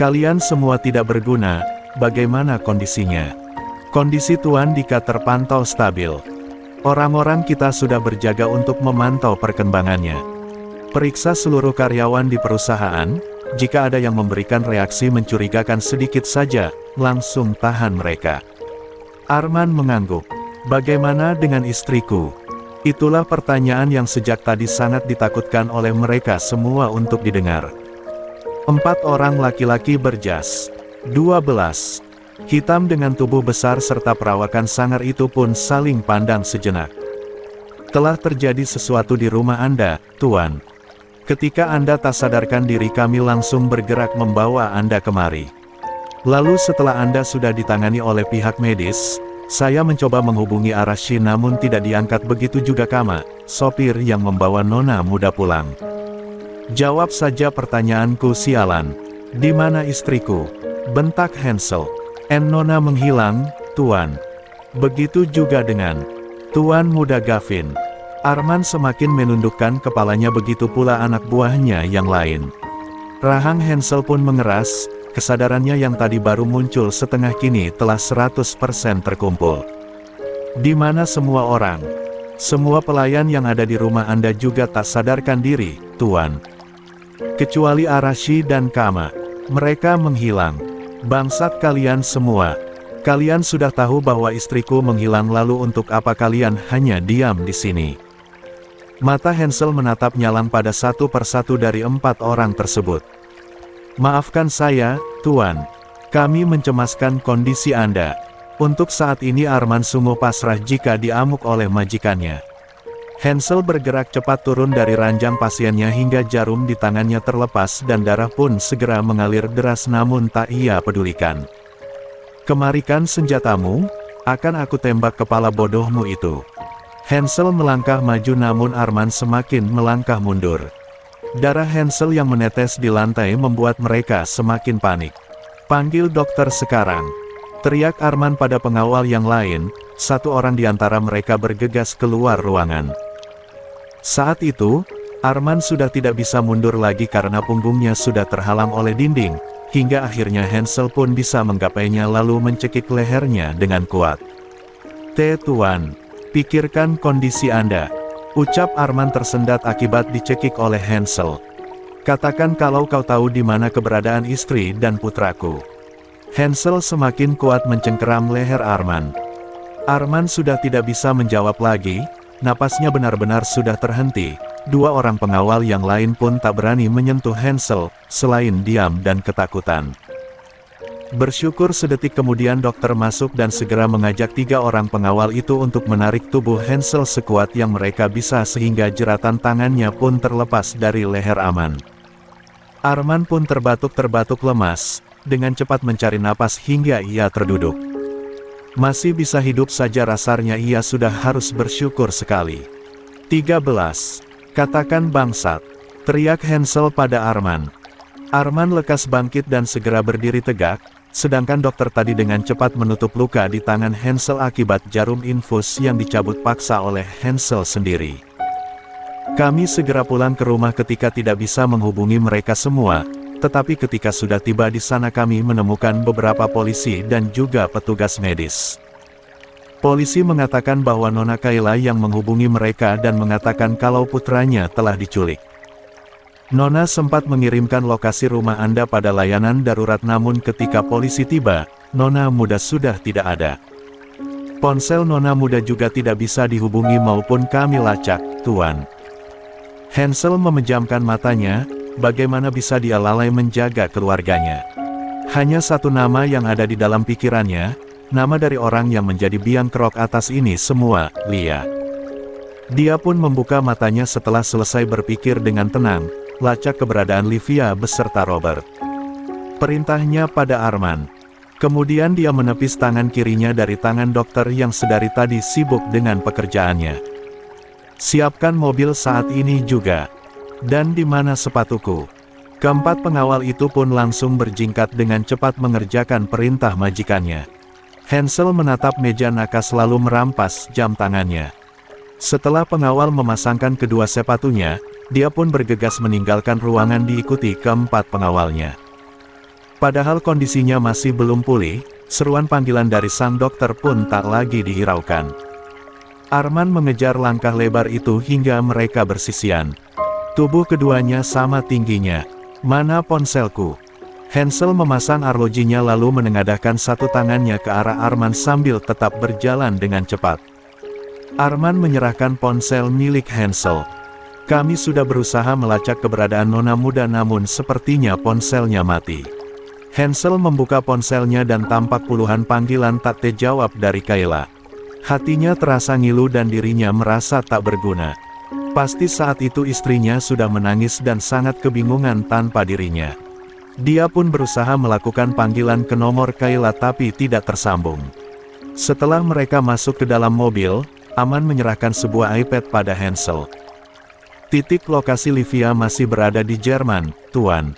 Kalian semua tidak berguna, bagaimana kondisinya? Kondisi Tuan Dika terpantau stabil. Orang-orang kita sudah berjaga untuk memantau perkembangannya. Periksa seluruh karyawan di perusahaan, jika ada yang memberikan reaksi mencurigakan sedikit saja, langsung tahan mereka. Arman mengangguk. Bagaimana dengan istriku? Itulah pertanyaan yang sejak tadi sangat ditakutkan oleh mereka semua untuk didengar. 4 orang laki-laki berjas 12 hitam dengan tubuh besar serta perawakan sangar itu pun saling pandang sejenak. Telah terjadi sesuatu di rumah Anda, Tuan. Ketika Anda tak sadarkan diri, kami langsung bergerak membawa Anda kemari. Lalu setelah Anda sudah ditangani oleh pihak medis, saya mencoba menghubungi Arashi namun tidak diangkat, begitu juga Kama, sopir yang membawa nona muda pulang. Jawab saja pertanyaanku sialan. Di mana istriku? Bentak Hansel. Nona menghilang, Tuan. Begitu juga dengan Tuan muda Gavin. Arman semakin menundukkan kepalanya, begitu pula anak buahnya yang lain. Rahang Hansel pun mengeras, kesadarannya yang tadi baru muncul setengah kini telah 100% terkumpul. Di mana semua orang? Semua pelayan yang ada di rumah Anda juga tak sadarkan diri, Tuan. Kecuali Arashi dan Kama. Mereka menghilang. Bangsat kalian semua. Kalian sudah tahu bahwa istriku menghilang, lalu untuk apa kalian hanya diam di sini? Mata Hansel menatap nyalang pada satu persatu dari 4 orang tersebut. Maafkan saya, Tuan. Kami mencemaskan kondisi Anda. Untuk saat ini Arman sungguh pasrah jika diamuk oleh majikannya. Hansel bergerak cepat turun dari ranjang pasiennya hingga jarum di tangannya terlepas dan darah pun segera mengalir deras, namun tak ia pedulikan. Kemarikan senjatamu, akan aku tembak kepala bodohmu itu. Hansel melangkah maju namun Arman semakin melangkah mundur. Darah Hansel yang menetes di lantai membuat mereka semakin panik. Panggil dokter sekarang. Teriak Arman pada pengawal yang lain, satu orang di antara mereka bergegas keluar ruangan. Saat itu, Arman sudah tidak bisa mundur lagi karena punggungnya sudah terhalang oleh dinding, hingga akhirnya Hansel pun bisa menggapainya lalu mencekik lehernya dengan kuat. Tuan. Pikirkan kondisi Anda, ucap Arman tersendat akibat dicekik oleh Hansel. Katakan kalau kau tahu di mana keberadaan istri dan putraku. Hansel semakin kuat mencengkeram leher Arman. Arman sudah tidak bisa menjawab lagi, napasnya benar-benar sudah terhenti. 2 orang pengawal yang lain pun tak berani menyentuh Hansel, selain diam dan ketakutan. Bersyukur sedetik kemudian dokter masuk dan segera mengajak 3 orang pengawal itu untuk menarik tubuh Hansel sekuat yang mereka bisa sehingga jeratan tangannya pun terlepas dari leher Arman. Arman pun terbatuk-terbatuk lemas, dengan cepat mencari napas hingga ia terduduk. Masih bisa hidup saja rasanya ia sudah harus bersyukur sekali. 13. Katakan bangsat, teriak Hansel pada Arman. Arman lekas bangkit dan segera berdiri tegak, sedangkan dokter tadi dengan cepat menutup luka di tangan Hansel akibat jarum infus yang dicabut paksa oleh Hansel sendiri. Kami segera pulang ke rumah ketika tidak bisa menghubungi mereka semua, tetapi ketika sudah tiba di sana kami menemukan beberapa polisi dan juga petugas medis. Polisi mengatakan bahwa Nona Kayla yang menghubungi mereka dan mengatakan kalau putranya telah diculik. Nona sempat mengirimkan lokasi rumah Anda pada layanan darurat, namun ketika polisi tiba, Nona muda sudah tidak ada. Ponsel Nona muda juga tidak bisa dihubungi maupun kami lacak, Tuan. Hansel memejamkan matanya, bagaimana bisa dia lalai menjaga keluarganya. Hanya satu nama yang ada di dalam pikirannya, nama dari orang yang menjadi biang kerok atas ini semua, Lia. Dia pun membuka matanya setelah selesai berpikir dengan tenang, lacak keberadaan Livia beserta Robert. Perintahnya pada Arman. Kemudian dia menepis tangan kirinya dari tangan dokter yang sedari tadi sibuk dengan pekerjaannya. Siapkan mobil saat ini juga. Dan di mana sepatuku? Keempat pengawal itu pun langsung berjingkat dengan cepat mengerjakan perintah majikannya. Hansel menatap meja nakas lalu merampas jam tangannya. Setelah pengawal memasangkan kedua sepatunya, dia pun bergegas meninggalkan ruangan diikuti keempat pengawalnya. Padahal kondisinya masih belum pulih, seruan panggilan dari sang dokter pun tak lagi dihiraukan. Arman mengejar langkah lebar itu hingga mereka bersisian. Tubuh keduanya sama tingginya. Mana ponselku? Hansel memasang arlojinya lalu menengadahkan satu tangannya ke arah Arman sambil tetap berjalan dengan cepat. Arman menyerahkan ponsel milik Hansel. Kami sudah berusaha melacak keberadaan Nona muda namun sepertinya ponselnya mati. Hansel membuka ponselnya dan tampak puluhan panggilan tak terjawab dari Kayla. Hatinya terasa ngilu dan dirinya merasa tak berguna. Pasti saat itu istrinya sudah menangis dan sangat kebingungan tanpa dirinya. Dia pun berusaha melakukan panggilan ke nomor Kayla tapi tidak tersambung. Setelah mereka masuk ke dalam mobil, Aman menyerahkan sebuah iPad pada Hansel. Titik lokasi Livia masih berada di Jerman, Tuan.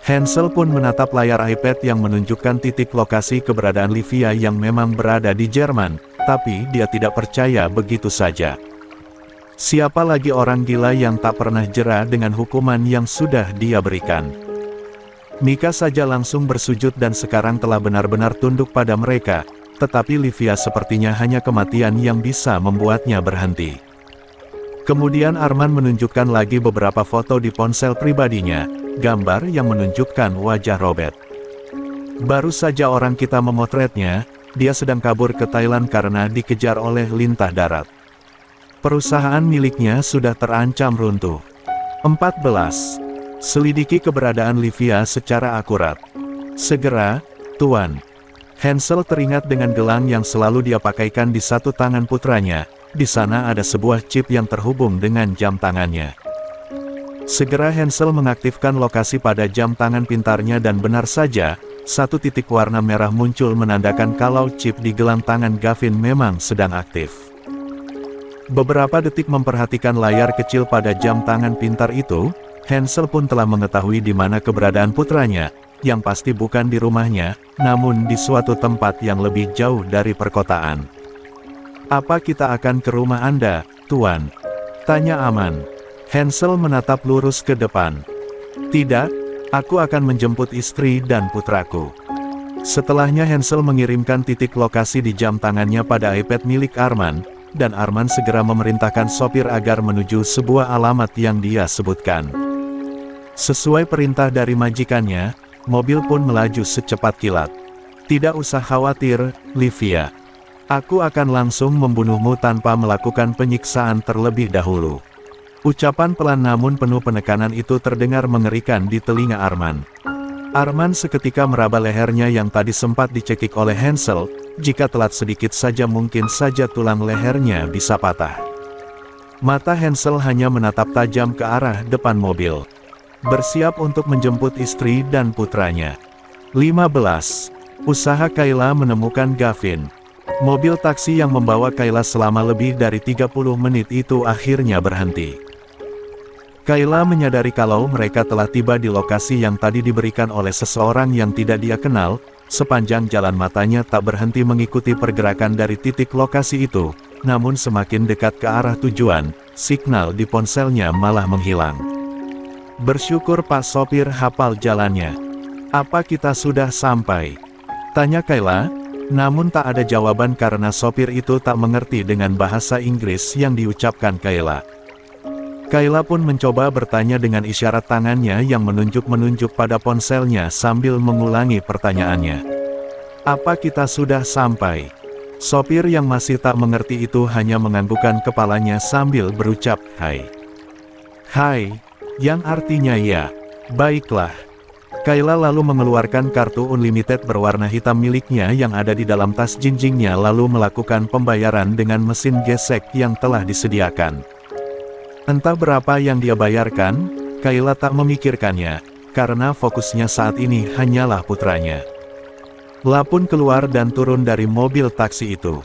Hansel pun menatap layar iPad yang menunjukkan titik lokasi keberadaan Livia yang memang berada di Jerman, tapi dia tidak percaya begitu saja. Siapa lagi orang gila yang tak pernah jera dengan hukuman yang sudah dia berikan? Mika saja langsung bersujud dan sekarang telah benar-benar tunduk pada mereka, tetapi Livia sepertinya hanya kematian yang bisa membuatnya berhenti. Kemudian Arman menunjukkan lagi beberapa foto di ponsel pribadinya, gambar yang menunjukkan wajah Robert. Baru saja orang kita memotretnya, dia sedang kabur ke Thailand karena dikejar oleh lintah darat. Perusahaan miliknya sudah terancam runtuh. 14. Selidiki keberadaan Livia secara akurat. Segera, Tuan. Hansel teringat dengan gelang yang selalu dia pakaikan di satu tangan putranya. Di sana ada sebuah chip yang terhubung dengan jam tangannya. Segera Hansel mengaktifkan lokasi pada jam tangan pintarnya dan benar saja, satu titik warna merah muncul menandakan kalau chip di gelang tangan Gavin memang sedang aktif. Beberapa detik memperhatikan layar kecil pada jam tangan pintar itu, Hansel pun telah mengetahui di mana keberadaan putranya, yang pasti bukan di rumahnya, namun di suatu tempat yang lebih jauh dari perkotaan. "Apa kita akan ke rumah Anda, Tuan?" tanya Aman. Hansel menatap lurus ke depan. "Tidak, aku akan menjemput istri dan putraku." Setelahnya Hansel mengirimkan titik lokasi di jam tangannya pada iPad milik Arman, dan Arman segera memerintahkan sopir agar menuju sebuah alamat yang dia sebutkan. Sesuai perintah dari majikannya, mobil pun melaju secepat kilat. "Tidak usah khawatir, Livia. Aku akan langsung membunuhmu tanpa melakukan penyiksaan terlebih dahulu." Ucapan pelan namun penuh penekanan itu terdengar mengerikan di telinga Arman. Arman seketika meraba lehernya yang tadi sempat dicekik oleh Hansel, jika telat sedikit saja mungkin saja tulang lehernya bisa patah. Mata Hansel hanya menatap tajam ke arah depan mobil. Bersiap untuk menjemput istri dan putranya. 15. Usaha Kayla menemukan Gavin. Mobil taksi yang membawa Kayla selama lebih dari 30 menit itu akhirnya berhenti. Kayla menyadari kalau mereka telah tiba di lokasi yang tadi diberikan oleh seseorang yang tidak dia kenal. Sepanjang jalan matanya tak berhenti mengikuti pergerakan dari titik lokasi itu, namun semakin dekat ke arah tujuan, signal di ponselnya malah menghilang. Bersyukur Pak Sopir hafal jalannya. "Apa kita sudah sampai?" tanya Kayla, namun tak ada jawaban karena sopir itu tak mengerti dengan bahasa Inggris yang diucapkan Kayla. Kayla pun mencoba bertanya dengan isyarat tangannya yang menunjuk-menunjuk pada ponselnya sambil mengulangi pertanyaannya. "Apa kita sudah sampai?" Sopir yang masih tak mengerti itu hanya menganggukkan kepalanya sambil berucap, "Hai." "Hai," yang artinya ya. "Baiklah." Kayla lalu mengeluarkan kartu unlimited berwarna hitam miliknya yang ada di dalam tas jinjingnya lalu melakukan pembayaran dengan mesin gesek yang telah disediakan. Entah berapa yang dia bayarkan, Kayla tak memikirkannya, karena fokusnya saat ini hanyalah putranya. La pun keluar dan turun dari mobil taksi itu.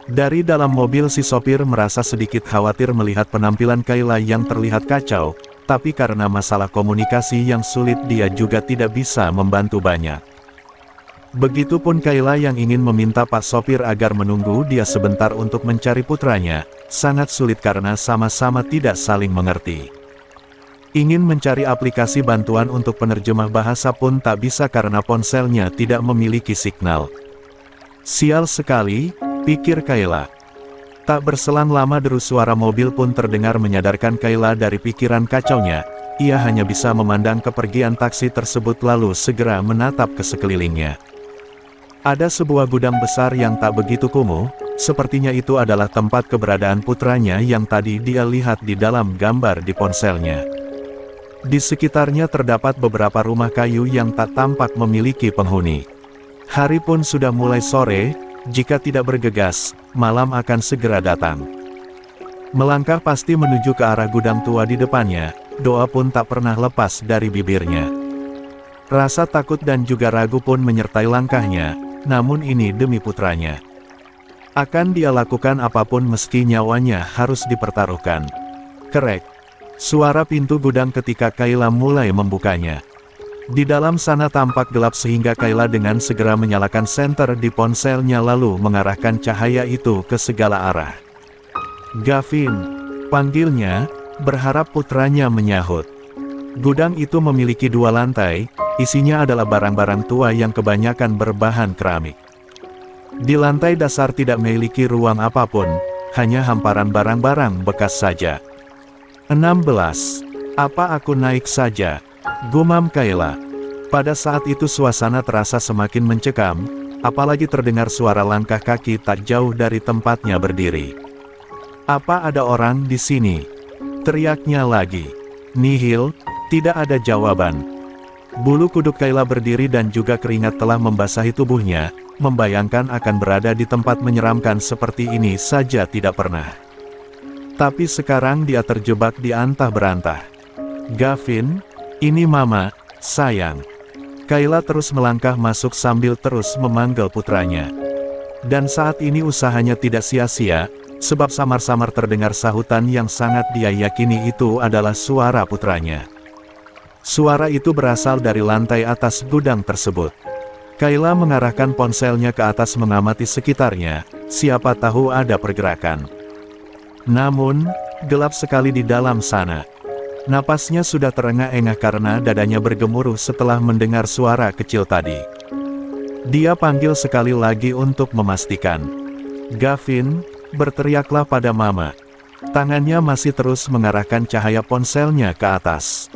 Dari dalam mobil si sopir merasa sedikit khawatir melihat penampilan Kayla yang terlihat kacau, tapi karena masalah komunikasi yang sulit dia juga tidak bisa membantu banyak. Begitupun Kayla yang ingin meminta Pak Sopir agar menunggu dia sebentar untuk mencari putranya, sangat sulit karena sama-sama tidak saling mengerti. Ingin mencari aplikasi bantuan untuk penerjemah bahasa pun tak bisa karena ponselnya tidak memiliki signal. Sial sekali, pikir Kayla. Tak berselang lama deru suara mobil pun terdengar menyadarkan Kayla dari pikiran kacaunya. Ia hanya bisa memandang kepergian taksi tersebut lalu segera menatap ke sekelilingnya. Ada sebuah gudang besar yang tak begitu kumuh, sepertinya itu adalah tempat keberadaan putranya yang tadi dia lihat di dalam gambar di ponselnya. Di sekitarnya terdapat beberapa rumah kayu yang tak tampak memiliki penghuni. Hari pun sudah mulai sore, jika tidak bergegas, malam akan segera datang. Melangkah pasti menuju ke arah gudang tua di depannya, doa pun tak pernah lepas dari bibirnya. Rasa takut dan juga ragu pun menyertai langkahnya, namun ini demi putranya. Akan dia lakukan apapun meski nyawanya harus dipertaruhkan. Krek. Suara pintu gudang ketika Kayla mulai membukanya. Di dalam sana tampak gelap sehingga Kayla dengan segera menyalakan senter di ponselnya lalu mengarahkan cahaya itu ke segala arah. "Gavin," panggilnya, berharap putranya menyahut. Gudang itu memiliki 2 lantai, isinya adalah barang-barang tua yang kebanyakan berbahan keramik. Di lantai dasar tidak memiliki ruang apapun, hanya hamparan barang-barang bekas saja. 16. "Apa aku naik saja?" gumam Kayla. Pada saat itu suasana terasa semakin mencekam, apalagi terdengar suara langkah kaki tak jauh dari tempatnya berdiri. "Apa ada orang di sini?" teriaknya lagi. Nihil, tidak ada jawaban. Bulu kuduk Kayla berdiri dan juga keringat telah membasahi tubuhnya, membayangkan akan berada di tempat menyeramkan seperti ini saja tidak pernah. Tapi sekarang dia terjebak di antah berantah. "Gavin, ini Mama, sayang." Kayla terus melangkah masuk sambil terus memanggil putranya. Dan saat ini usahanya tidak sia-sia, sebab samar-samar terdengar sahutan yang sangat dia yakini itu adalah suara putranya. Suara itu berasal dari lantai atas gudang tersebut. Kayla mengarahkan ponselnya ke atas mengamati sekitarnya, siapa tahu ada pergerakan. Namun, gelap sekali di dalam sana. Napasnya sudah terengah-engah karena dadanya bergemuruh setelah mendengar suara kecil tadi. Dia panggil sekali lagi untuk memastikan. "Gavin," berteriaklah pada Mama. Tangannya masih terus mengarahkan cahaya ponselnya ke atas.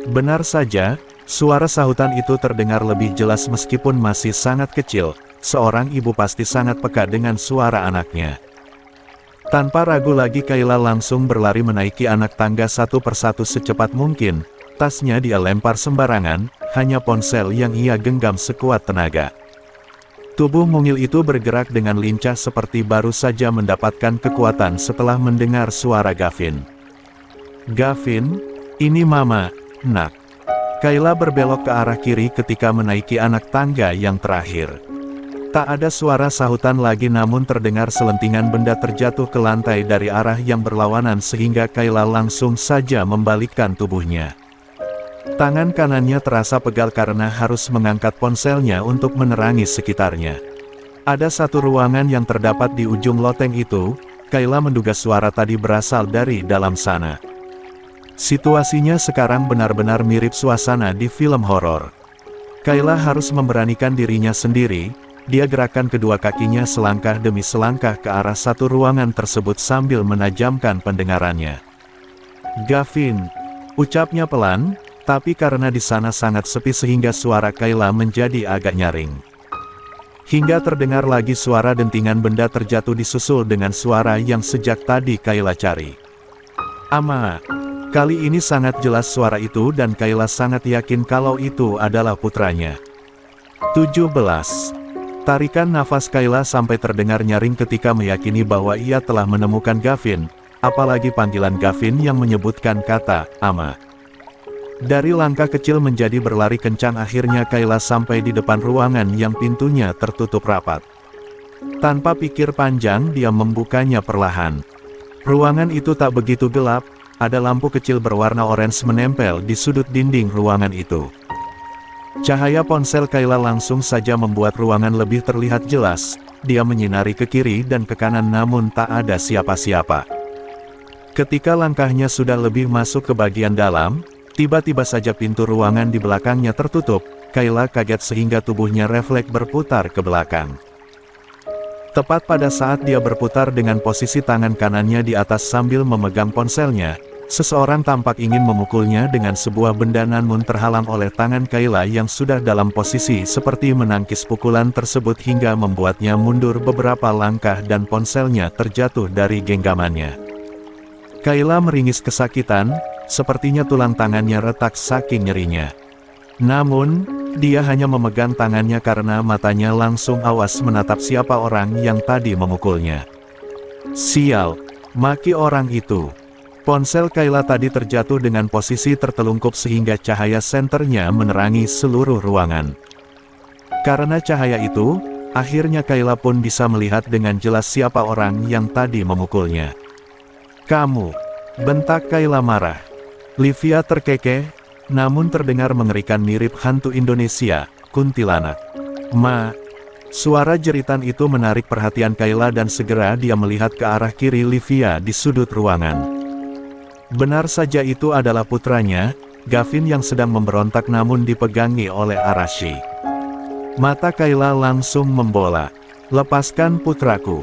Benar saja, suara sahutan itu terdengar lebih jelas meskipun masih sangat kecil. Seorang ibu pasti sangat peka dengan suara anaknya. Tanpa ragu lagi Kayla langsung berlari menaiki anak tangga satu persatu secepat mungkin. Tasnya dia lempar sembarangan, hanya ponsel yang ia genggam sekuat tenaga. Tubuh mungil itu bergerak dengan lincah seperti baru saja mendapatkan kekuatan setelah mendengar suara Gavin. "Gavin, ini Mama, Nak." Kayla berbelok ke arah kiri ketika menaiki anak tangga yang terakhir. Tak ada suara sahutan lagi namun terdengar selentingan benda terjatuh ke lantai dari arah yang berlawanan sehingga Kayla langsung saja membalikkan tubuhnya. Tangan kanannya terasa pegal karena harus mengangkat ponselnya untuk menerangi sekitarnya. Ada satu ruangan yang terdapat di ujung loteng itu, Kayla menduga suara tadi berasal dari dalam sana. Situasinya sekarang benar-benar mirip suasana di film horor. Kayla harus memberanikan dirinya sendiri. Dia gerakkan kedua kakinya selangkah demi selangkah ke arah satu ruangan tersebut sambil menajamkan pendengarannya. "Gavin," ucapnya pelan, tapi karena di sana sangat sepi sehingga suara Kayla menjadi agak nyaring. Hingga terdengar lagi suara dentingan benda terjatuh disusul dengan suara yang sejak tadi Kayla cari. "Ama." Kali ini sangat jelas suara itu dan Kayla sangat yakin kalau itu adalah putranya. 17. Tarikan nafas Kayla sampai terdengar nyaring ketika meyakini bahwa ia telah menemukan Gavin, apalagi panggilan Gavin yang menyebutkan kata, "Ama." Dari langkah kecil menjadi berlari kencang akhirnya Kayla sampai di depan ruangan yang pintunya tertutup rapat. Tanpa pikir panjang dia membukanya perlahan. Ruangan itu tak begitu gelap, ada lampu kecil berwarna orange menempel di sudut dinding ruangan itu. Cahaya ponsel Kayla langsung saja membuat ruangan lebih terlihat jelas. Dia menyinari ke kiri dan ke kanan namun tak ada siapa-siapa. Ketika langkahnya sudah lebih masuk ke bagian dalam, tiba-tiba saja pintu ruangan di belakangnya tertutup. Kayla kaget sehingga tubuhnya refleks berputar ke belakang. Tepat pada saat dia berputar dengan posisi tangan kanannya di atas sambil memegang ponselnya, seseorang tampak ingin memukulnya dengan sebuah benda namun terhalang oleh tangan Kayla yang sudah dalam posisi seperti menangkis pukulan tersebut hingga membuatnya mundur beberapa langkah dan ponselnya terjatuh dari genggamannya. Kayla meringis kesakitan, sepertinya tulang tangannya retak saking nyerinya. Namun, dia hanya memegang tangannya karena matanya langsung awas menatap siapa orang yang tadi memukulnya. "Sial!" Maki orang itu. Ponsel Kayla tadi terjatuh dengan posisi tertelungkup sehingga cahaya senternya menerangi seluruh ruangan. Karena cahaya itu, akhirnya Kayla pun bisa melihat dengan jelas siapa orang yang tadi memukulnya. "Kamu!" bentak Kayla marah. Livia terkekeh, namun terdengar mengerikan mirip hantu Indonesia, kuntilanak. "Ma!" Suara jeritan itu menarik perhatian Kayla dan segera dia melihat ke arah kiri Livia di sudut ruangan. Benar saja itu adalah putranya, Gavin yang sedang memberontak namun dipegangi oleh Arashi. Mata Kayla langsung membola. "Lepaskan putraku."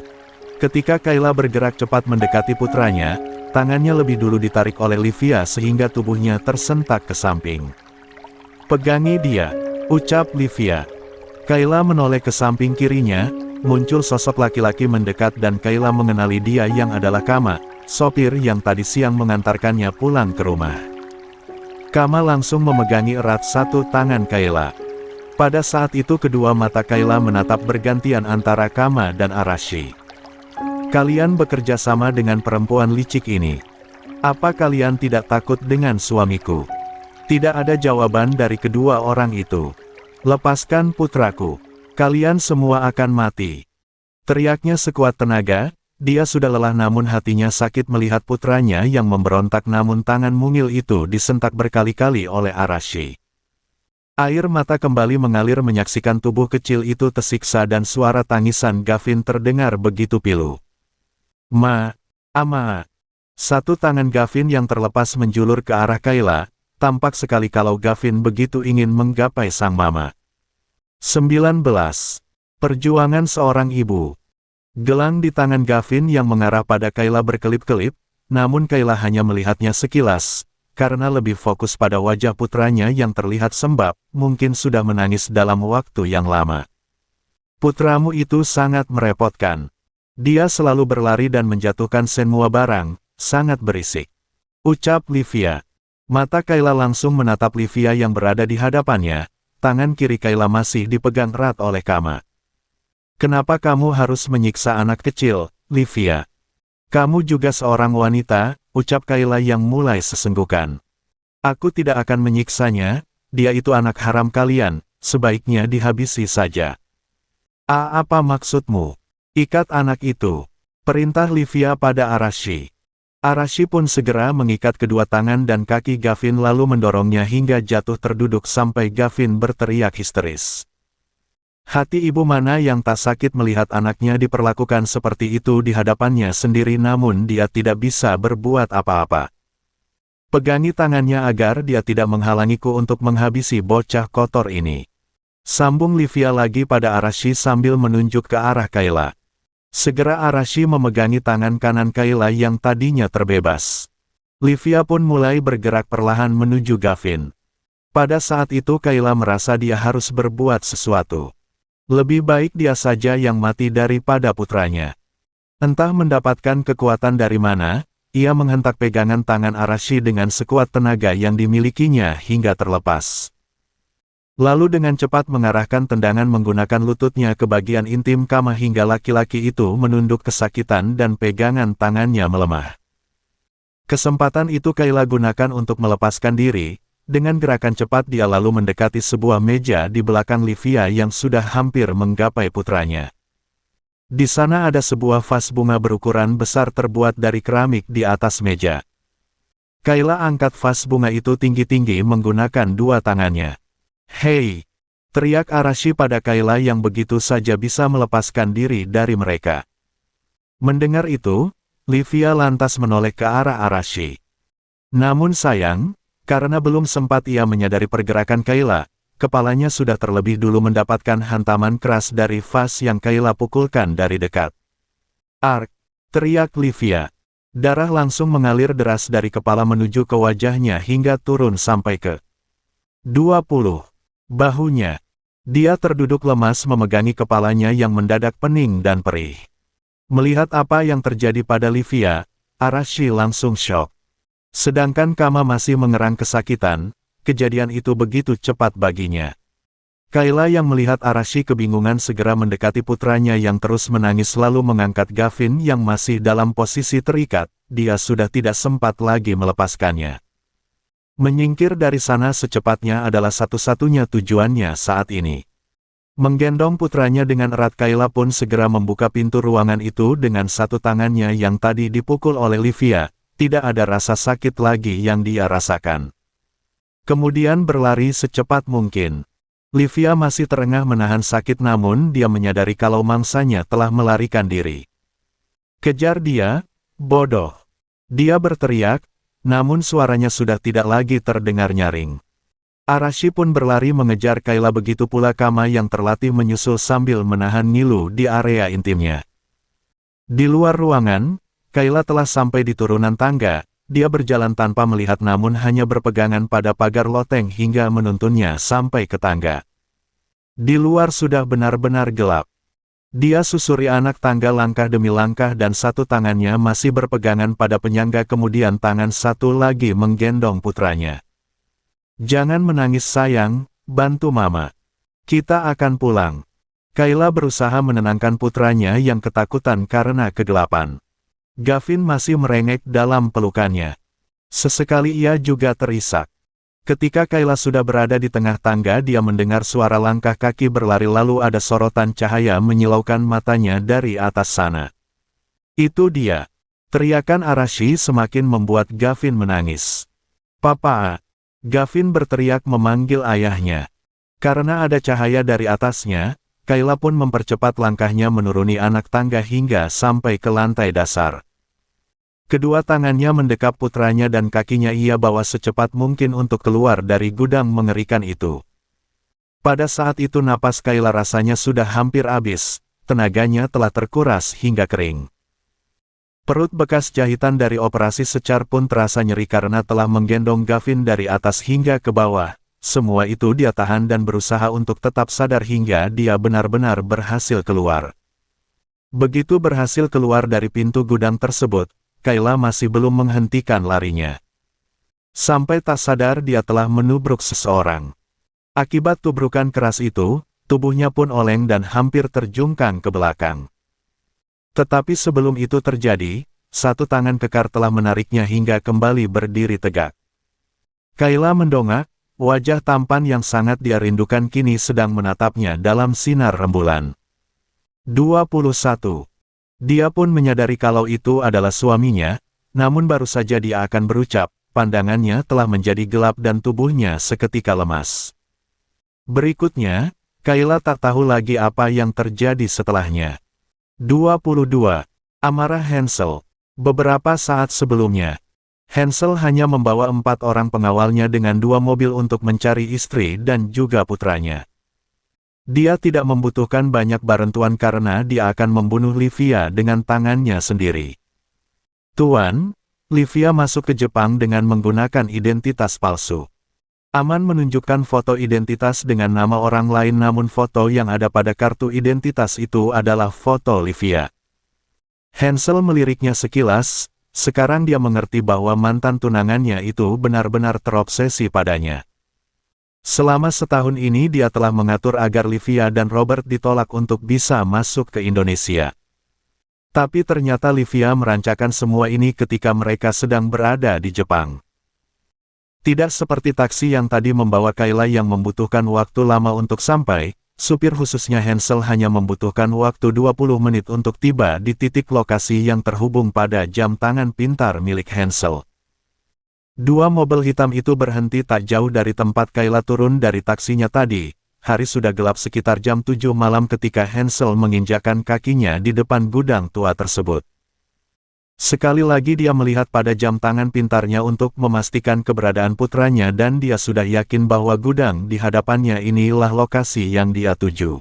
Ketika Kayla bergerak cepat mendekati putranya, tangannya lebih dulu ditarik oleh Livia sehingga tubuhnya tersentak ke samping. "Pegangi dia," ucap Livia. Kayla menoleh ke samping kirinya, muncul sosok laki-laki mendekat dan Kayla mengenali dia yang adalah Kama, sopir yang tadi siang mengantarkannya pulang ke rumah. Kama langsung memegangi erat satu tangan Kayla. Pada saat itu kedua mata Kayla menatap bergantian antara Kama dan Arashi. "Kalian bekerja sama dengan perempuan licik ini. Apa kalian tidak takut dengan suamiku?" Tidak ada jawaban dari kedua orang itu. "Lepaskan putraku. Kalian semua akan mati." Teriaknya sekuat tenaga. Dia sudah lelah namun hatinya sakit melihat putranya yang memberontak namun tangan mungil itu disentak berkali-kali oleh Arashi. Air mata kembali mengalir menyaksikan tubuh kecil itu tersiksa dan suara tangisan Gavin terdengar begitu pilu. "Ma, Ama." Satu tangan Gavin yang terlepas menjulur ke arah Kayla, tampak sekali kalau Gavin begitu ingin menggapai sang mama. 19. Perjuangan seorang ibu. Gelang di tangan Gavin yang mengarah pada Kayla berkelip-kelip, namun Kayla hanya melihatnya sekilas, karena lebih fokus pada wajah putranya yang terlihat sembab, mungkin sudah menangis dalam waktu yang lama. "Putramu itu sangat merepotkan. Dia selalu berlari dan menjatuhkan semua barang, sangat berisik," ucap Livia. Mata Kayla langsung menatap Livia yang berada di hadapannya, tangan kiri Kayla masih dipegang erat oleh Kama. "Kenapa kamu harus menyiksa anak kecil, Livia? Kamu juga seorang wanita," ucap Kayla yang mulai sesenggukan. "Aku tidak akan menyiksanya, dia itu anak haram kalian, sebaiknya dihabisi saja." Apa maksudmu? Ikat anak itu," perintah Livia pada Arashi. Arashi pun segera mengikat kedua tangan dan kaki Gavin lalu mendorongnya hingga jatuh terduduk sampai Gavin berteriak histeris. Hati ibu mana yang tak sakit melihat anaknya diperlakukan seperti itu di hadapannya sendiri namun dia tidak bisa berbuat apa-apa. "Pegangi tangannya agar dia tidak menghalangiku untuk menghabisi bocah kotor ini," sambung Livia lagi pada Arashi sambil menunjuk ke arah Kayla. Segera Arashi memegangi tangan kanan Kayla yang tadinya terbebas. Livia pun mulai bergerak perlahan menuju Gavin. Pada saat itu Kayla merasa dia harus berbuat sesuatu. Lebih baik dia saja yang mati daripada putranya. Entah mendapatkan kekuatan dari mana, ia menghentak pegangan tangan Arashi dengan sekuat tenaga yang dimilikinya hingga terlepas. Lalu dengan cepat mengarahkan tendangan menggunakan lututnya ke bagian intim Kama hingga laki-laki itu menunduk kesakitan dan pegangan tangannya melemah. Kesempatan itu Kayla gunakan untuk melepaskan diri. Dengan gerakan cepat dia lalu mendekati sebuah meja di belakang Livia yang sudah hampir menggapai putranya. Di sana ada sebuah vas bunga berukuran besar terbuat dari keramik di atas meja. Kayla angkat vas bunga itu tinggi-tinggi menggunakan dua tangannya. "Hei!" teriak Arashi pada Kayla yang begitu saja bisa melepaskan diri dari mereka. Mendengar itu, Livia lantas menoleh ke arah Arashi. Namun sayang, karena belum sempat ia menyadari pergerakan Kayla, kepalanya sudah terlebih dulu mendapatkan hantaman keras dari vas yang Kayla pukulkan dari dekat. "Ark!" teriak Livia. Darah langsung mengalir deras dari kepala menuju ke wajahnya hingga turun sampai ke 20 bahunya. Dia terduduk lemas memegangi kepalanya yang mendadak pening dan perih. Melihat apa yang terjadi pada Livia, Arashi langsung syok. Sedangkan Kama masih mengerang kesakitan, kejadian itu begitu cepat baginya. Kayla yang melihat Arashi kebingungan segera mendekati putranya yang terus menangis lalu mengangkat Gavin yang masih dalam posisi terikat, dia sudah tidak sempat lagi melepaskannya. Menyingkir dari sana secepatnya adalah satu-satunya tujuannya saat ini. Menggendong putranya dengan erat, Kayla pun segera membuka pintu ruangan itu dengan satu tangannya yang tadi dipukul oleh Livia, tidak ada rasa sakit lagi yang dia rasakan. Kemudian berlari secepat mungkin. Livia masih terengah menahan sakit namun dia menyadari kalau mangsanya telah melarikan diri. "Kejar dia, bodoh!" Dia berteriak, namun suaranya sudah tidak lagi terdengar nyaring. Arashi pun berlari mengejar Kayla, begitu pula Kama yang terlatih menyusul sambil menahan ngilu di area intimnya. Di luar ruangan, Kayla telah sampai di turunan tangga. Dia berjalan tanpa melihat namun hanya berpegangan pada pagar loteng hingga menuntunnya sampai ke tangga. Di luar sudah benar-benar gelap. Dia susuri anak tangga langkah demi langkah dan satu tangannya masih berpegangan pada penyangga, kemudian tangan satu lagi menggendong putranya. "Jangan menangis sayang, bantu mama. Kita akan pulang." Kayla berusaha menenangkan putranya yang ketakutan karena kegelapan. Gavin masih merengek dalam pelukannya. Sesekali ia juga terisak. Ketika Kayla sudah berada di tengah tangga, dia mendengar suara langkah kaki berlari lalu ada sorotan cahaya menyilaukan matanya dari atas sana. "Itu dia!" Teriakan Arashi semakin membuat Gavin menangis. "Papa!" Gavin berteriak memanggil ayahnya. Karena ada cahaya dari atasnya, Kayla pun mempercepat langkahnya menuruni anak tangga hingga sampai ke lantai dasar. Kedua tangannya mendekap putranya dan kakinya ia bawa secepat mungkin untuk keluar dari gudang mengerikan itu. Pada saat itu napas Kayla rasanya sudah hampir habis, tenaganya telah terkuras hingga kering. Perut bekas jahitan dari operasi secar pun terasa nyeri karena telah menggendong Gavin dari atas hingga ke bawah. Semua itu dia tahan dan berusaha untuk tetap sadar hingga dia benar-benar berhasil keluar. Begitu berhasil keluar dari pintu gudang tersebut, Kayla masih belum menghentikan larinya. Sampai tak sadar dia telah menubruk seseorang. Akibat tubrukan keras itu, tubuhnya pun oleng dan hampir terjungkang ke belakang. Tetapi sebelum itu terjadi, satu tangan kekar telah menariknya hingga kembali berdiri tegak. Kayla mendongak, wajah tampan yang sangat dia rindukan kini sedang menatapnya dalam sinar rembulan. 21. Dia pun menyadari kalau itu adalah suaminya, namun baru saja dia akan berucap, pandangannya telah menjadi gelap dan tubuhnya seketika lemas. Berikutnya, Kayla tak tahu lagi apa yang terjadi setelahnya. 22. Amarah Hansel. Beberapa saat sebelumnya, Hansel hanya membawa 4 orang pengawalnya dengan 2 mobil untuk mencari istri dan juga putranya. Dia tidak membutuhkan banyak bantuan karena dia akan membunuh Livia dengan tangannya sendiri. "Tuan, Livia masuk ke Jepang dengan menggunakan identitas palsu." Aman menunjukkan foto identitas dengan nama orang lain namun foto yang ada pada kartu identitas itu adalah foto Livia. Hansel meliriknya sekilas, sekarang dia mengerti bahwa mantan tunangannya itu benar-benar terobsesi padanya. Selama setahun ini dia telah mengatur agar Livia dan Robert ditolak untuk bisa masuk ke Indonesia. Tapi ternyata Livia merancangkan semua ini ketika mereka sedang berada di Jepang. Tidak seperti taksi yang tadi membawa Kayla yang membutuhkan waktu lama untuk sampai, supir khususnya Hansel hanya membutuhkan waktu 20 menit untuk tiba di titik lokasi yang terhubung pada jam tangan pintar milik Hansel. 2 mobil hitam itu berhenti tak jauh dari tempat Kayla turun dari taksinya tadi. Hari sudah gelap sekitar jam 7 malam ketika Hansel menginjakkan kakinya di depan gudang tua tersebut. Sekali lagi dia melihat pada jam tangan pintarnya untuk memastikan keberadaan putranya dan dia sudah yakin bahwa gudang di hadapannya inilah lokasi yang dia tuju.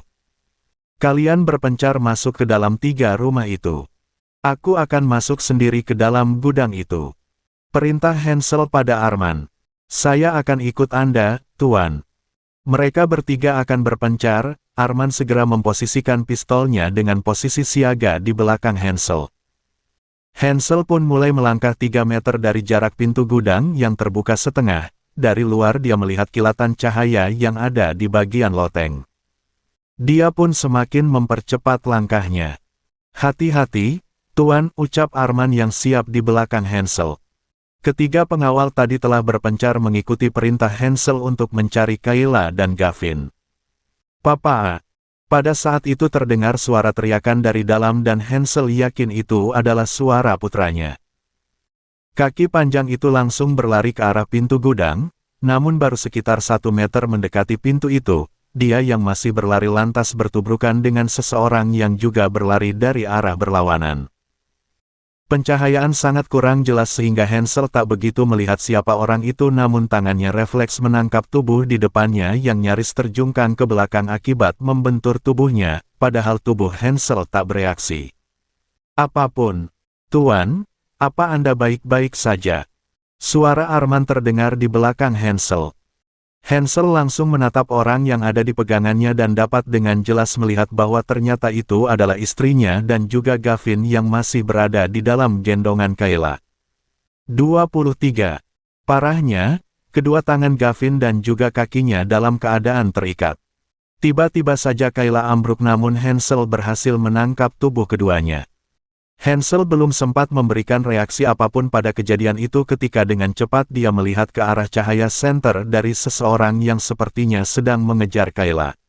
"Kalian berpencar masuk ke dalam 3 rumah itu. Aku akan masuk sendiri ke dalam gudang itu," perintah Hansel pada Arman. "Saya akan ikut Anda, Tuan." Mereka bertiga akan berpencar. Arman segera memposisikan pistolnya dengan posisi siaga di belakang Hansel. Hansel pun mulai melangkah 3 meter dari jarak pintu gudang yang terbuka setengah. dari luar dia melihat kilatan cahaya yang ada di bagian loteng. Dia pun semakin mempercepat langkahnya. "Hati-hati, Tuan," ucap Arman yang siap di belakang Hansel. Ketiga pengawal tadi telah berpencar mengikuti perintah Hansel untuk mencari Kayla dan Gavin. "Papa!" Pada saat itu terdengar suara teriakan dari dalam dan Hansel yakin itu adalah suara putranya. Kaki panjang itu langsung berlari ke arah pintu gudang, namun baru sekitar 1 meter mendekati pintu itu, dia yang masih berlari lantas bertubrukan dengan seseorang yang juga berlari dari arah berlawanan. Pencahayaan sangat kurang jelas sehingga Hansel tak begitu melihat siapa orang itu, namun tangannya refleks menangkap tubuh di depannya yang nyaris terjungkang ke belakang akibat membentur tubuhnya, padahal tubuh Hansel tak bereaksi. "Apapun, Tuan, apa Anda baik-baik saja?" Suara Arman terdengar di belakang Hansel. Hansel langsung menatap orang yang ada di pegangannya dan dapat dengan jelas melihat bahwa ternyata itu adalah istrinya dan juga Gavin yang masih berada di dalam gendongan Kayla. 23. Parahnya, kedua tangan Gavin dan juga kakinya dalam keadaan terikat. Tiba-tiba saja Kayla ambruk namun Hansel berhasil menangkap tubuh keduanya. Hansel belum sempat memberikan reaksi apapun pada kejadian itu ketika dengan cepat dia melihat ke arah cahaya senter dari seseorang yang sepertinya sedang mengejar Kayla.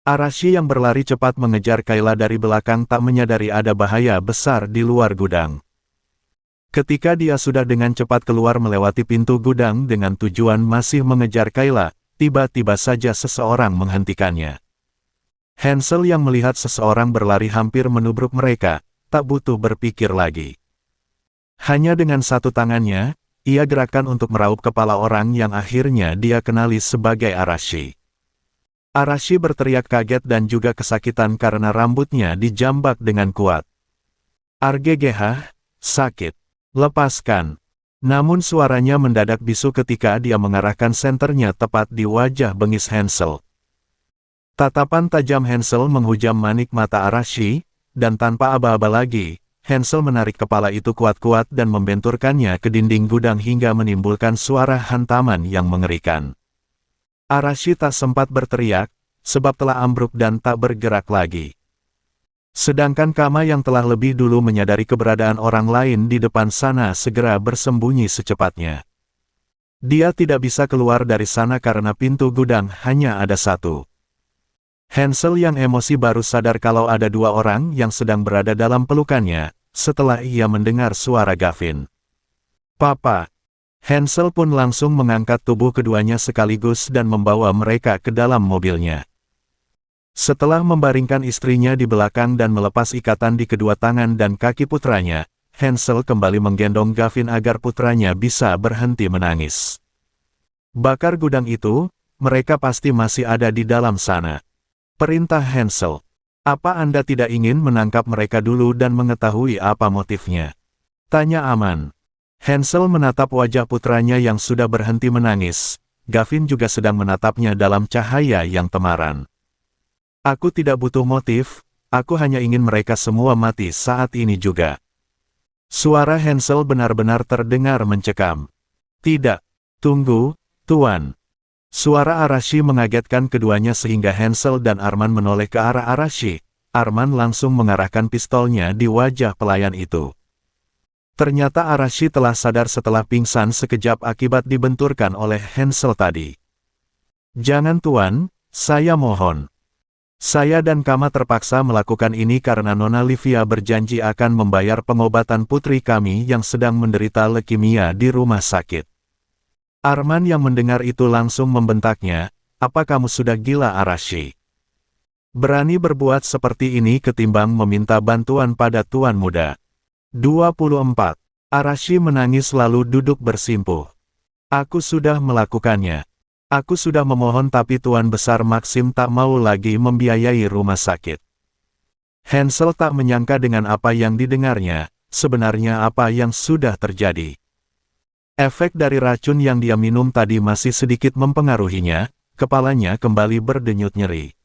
Arashi yang berlari cepat mengejar Kayla dari belakang tak menyadari ada bahaya besar di luar gudang. Ketika dia sudah dengan cepat keluar melewati pintu gudang dengan tujuan masih mengejar Kayla, tiba-tiba saja seseorang menghentikannya. Hansel yang melihat seseorang berlari hampir menubruk mereka, tak butuh berpikir lagi. Hanya dengan satu tangannya, ia gerakan untuk meraup kepala orang yang akhirnya dia kenali sebagai Arashi. Arashi berteriak kaget dan juga kesakitan karena rambutnya dijambak dengan kuat. "RGGH, sakit. Lepaskan." Namun suaranya mendadak bisu ketika dia mengarahkan senternya tepat di wajah bengis Hansel. Tatapan tajam Hansel menghujam manik mata Arashi, dan tanpa aba-aba lagi, Hansel menarik kepala itu kuat-kuat dan membenturkannya ke dinding gudang hingga menimbulkan suara hantaman yang mengerikan. Arashi tak sempat berteriak, sebab telah ambruk dan tak bergerak lagi. Sedangkan Kama yang telah lebih dulu menyadari keberadaan orang lain di depan sana segera bersembunyi secepatnya. Dia tidak bisa keluar dari sana karena pintu gudang hanya ada satu. Hansel yang emosi baru sadar kalau ada dua orang yang sedang berada dalam pelukannya, setelah ia mendengar suara Gavin. "Papa!" Hansel pun langsung mengangkat tubuh keduanya sekaligus dan membawa mereka ke dalam mobilnya. Setelah membaringkan istrinya di belakang dan melepas ikatan di kedua tangan dan kaki putranya, Hansel kembali menggendong Gavin agar putranya bisa berhenti menangis. "Bakar gudang itu, mereka pasti masih ada di dalam sana," perintah Hansel. "Apa Anda tidak ingin menangkap mereka dulu dan mengetahui apa motifnya?" tanya Aman. Hansel menatap wajah putranya yang sudah berhenti menangis. Gavin juga sedang menatapnya dalam cahaya yang temaram. "Aku tidak butuh motif, aku hanya ingin mereka semua mati saat ini juga." Suara Hansel benar-benar terdengar mencekam. "Tidak, tunggu, Tuan." Suara Arashi mengagetkan keduanya sehingga Hansel dan Arman menoleh ke arah Arashi. Arman langsung mengarahkan pistolnya di wajah pelayan itu. Ternyata Arashi telah sadar setelah pingsan sekejap akibat dibenturkan oleh Hansel tadi. "Jangan Tuan, saya mohon. Saya dan Kama terpaksa melakukan ini karena Nona Livia berjanji akan membayar pengobatan putri kami yang sedang menderita leukemia di rumah sakit." Arman yang mendengar itu langsung membentaknya, "Apa kamu sudah gila Arashi? Berani berbuat seperti ini ketimbang meminta bantuan pada Tuan Muda." 24. Arashi menangis lalu duduk bersimpuh. "Aku sudah melakukannya. Aku sudah memohon tapi Tuan Besar Maxim tak mau lagi membiayai rumah sakit." Hansel tak menyangka dengan apa yang didengarnya, sebenarnya apa yang sudah terjadi. Efek dari racun yang dia minum tadi masih sedikit mempengaruhinya, kepalanya kembali berdenyut nyeri.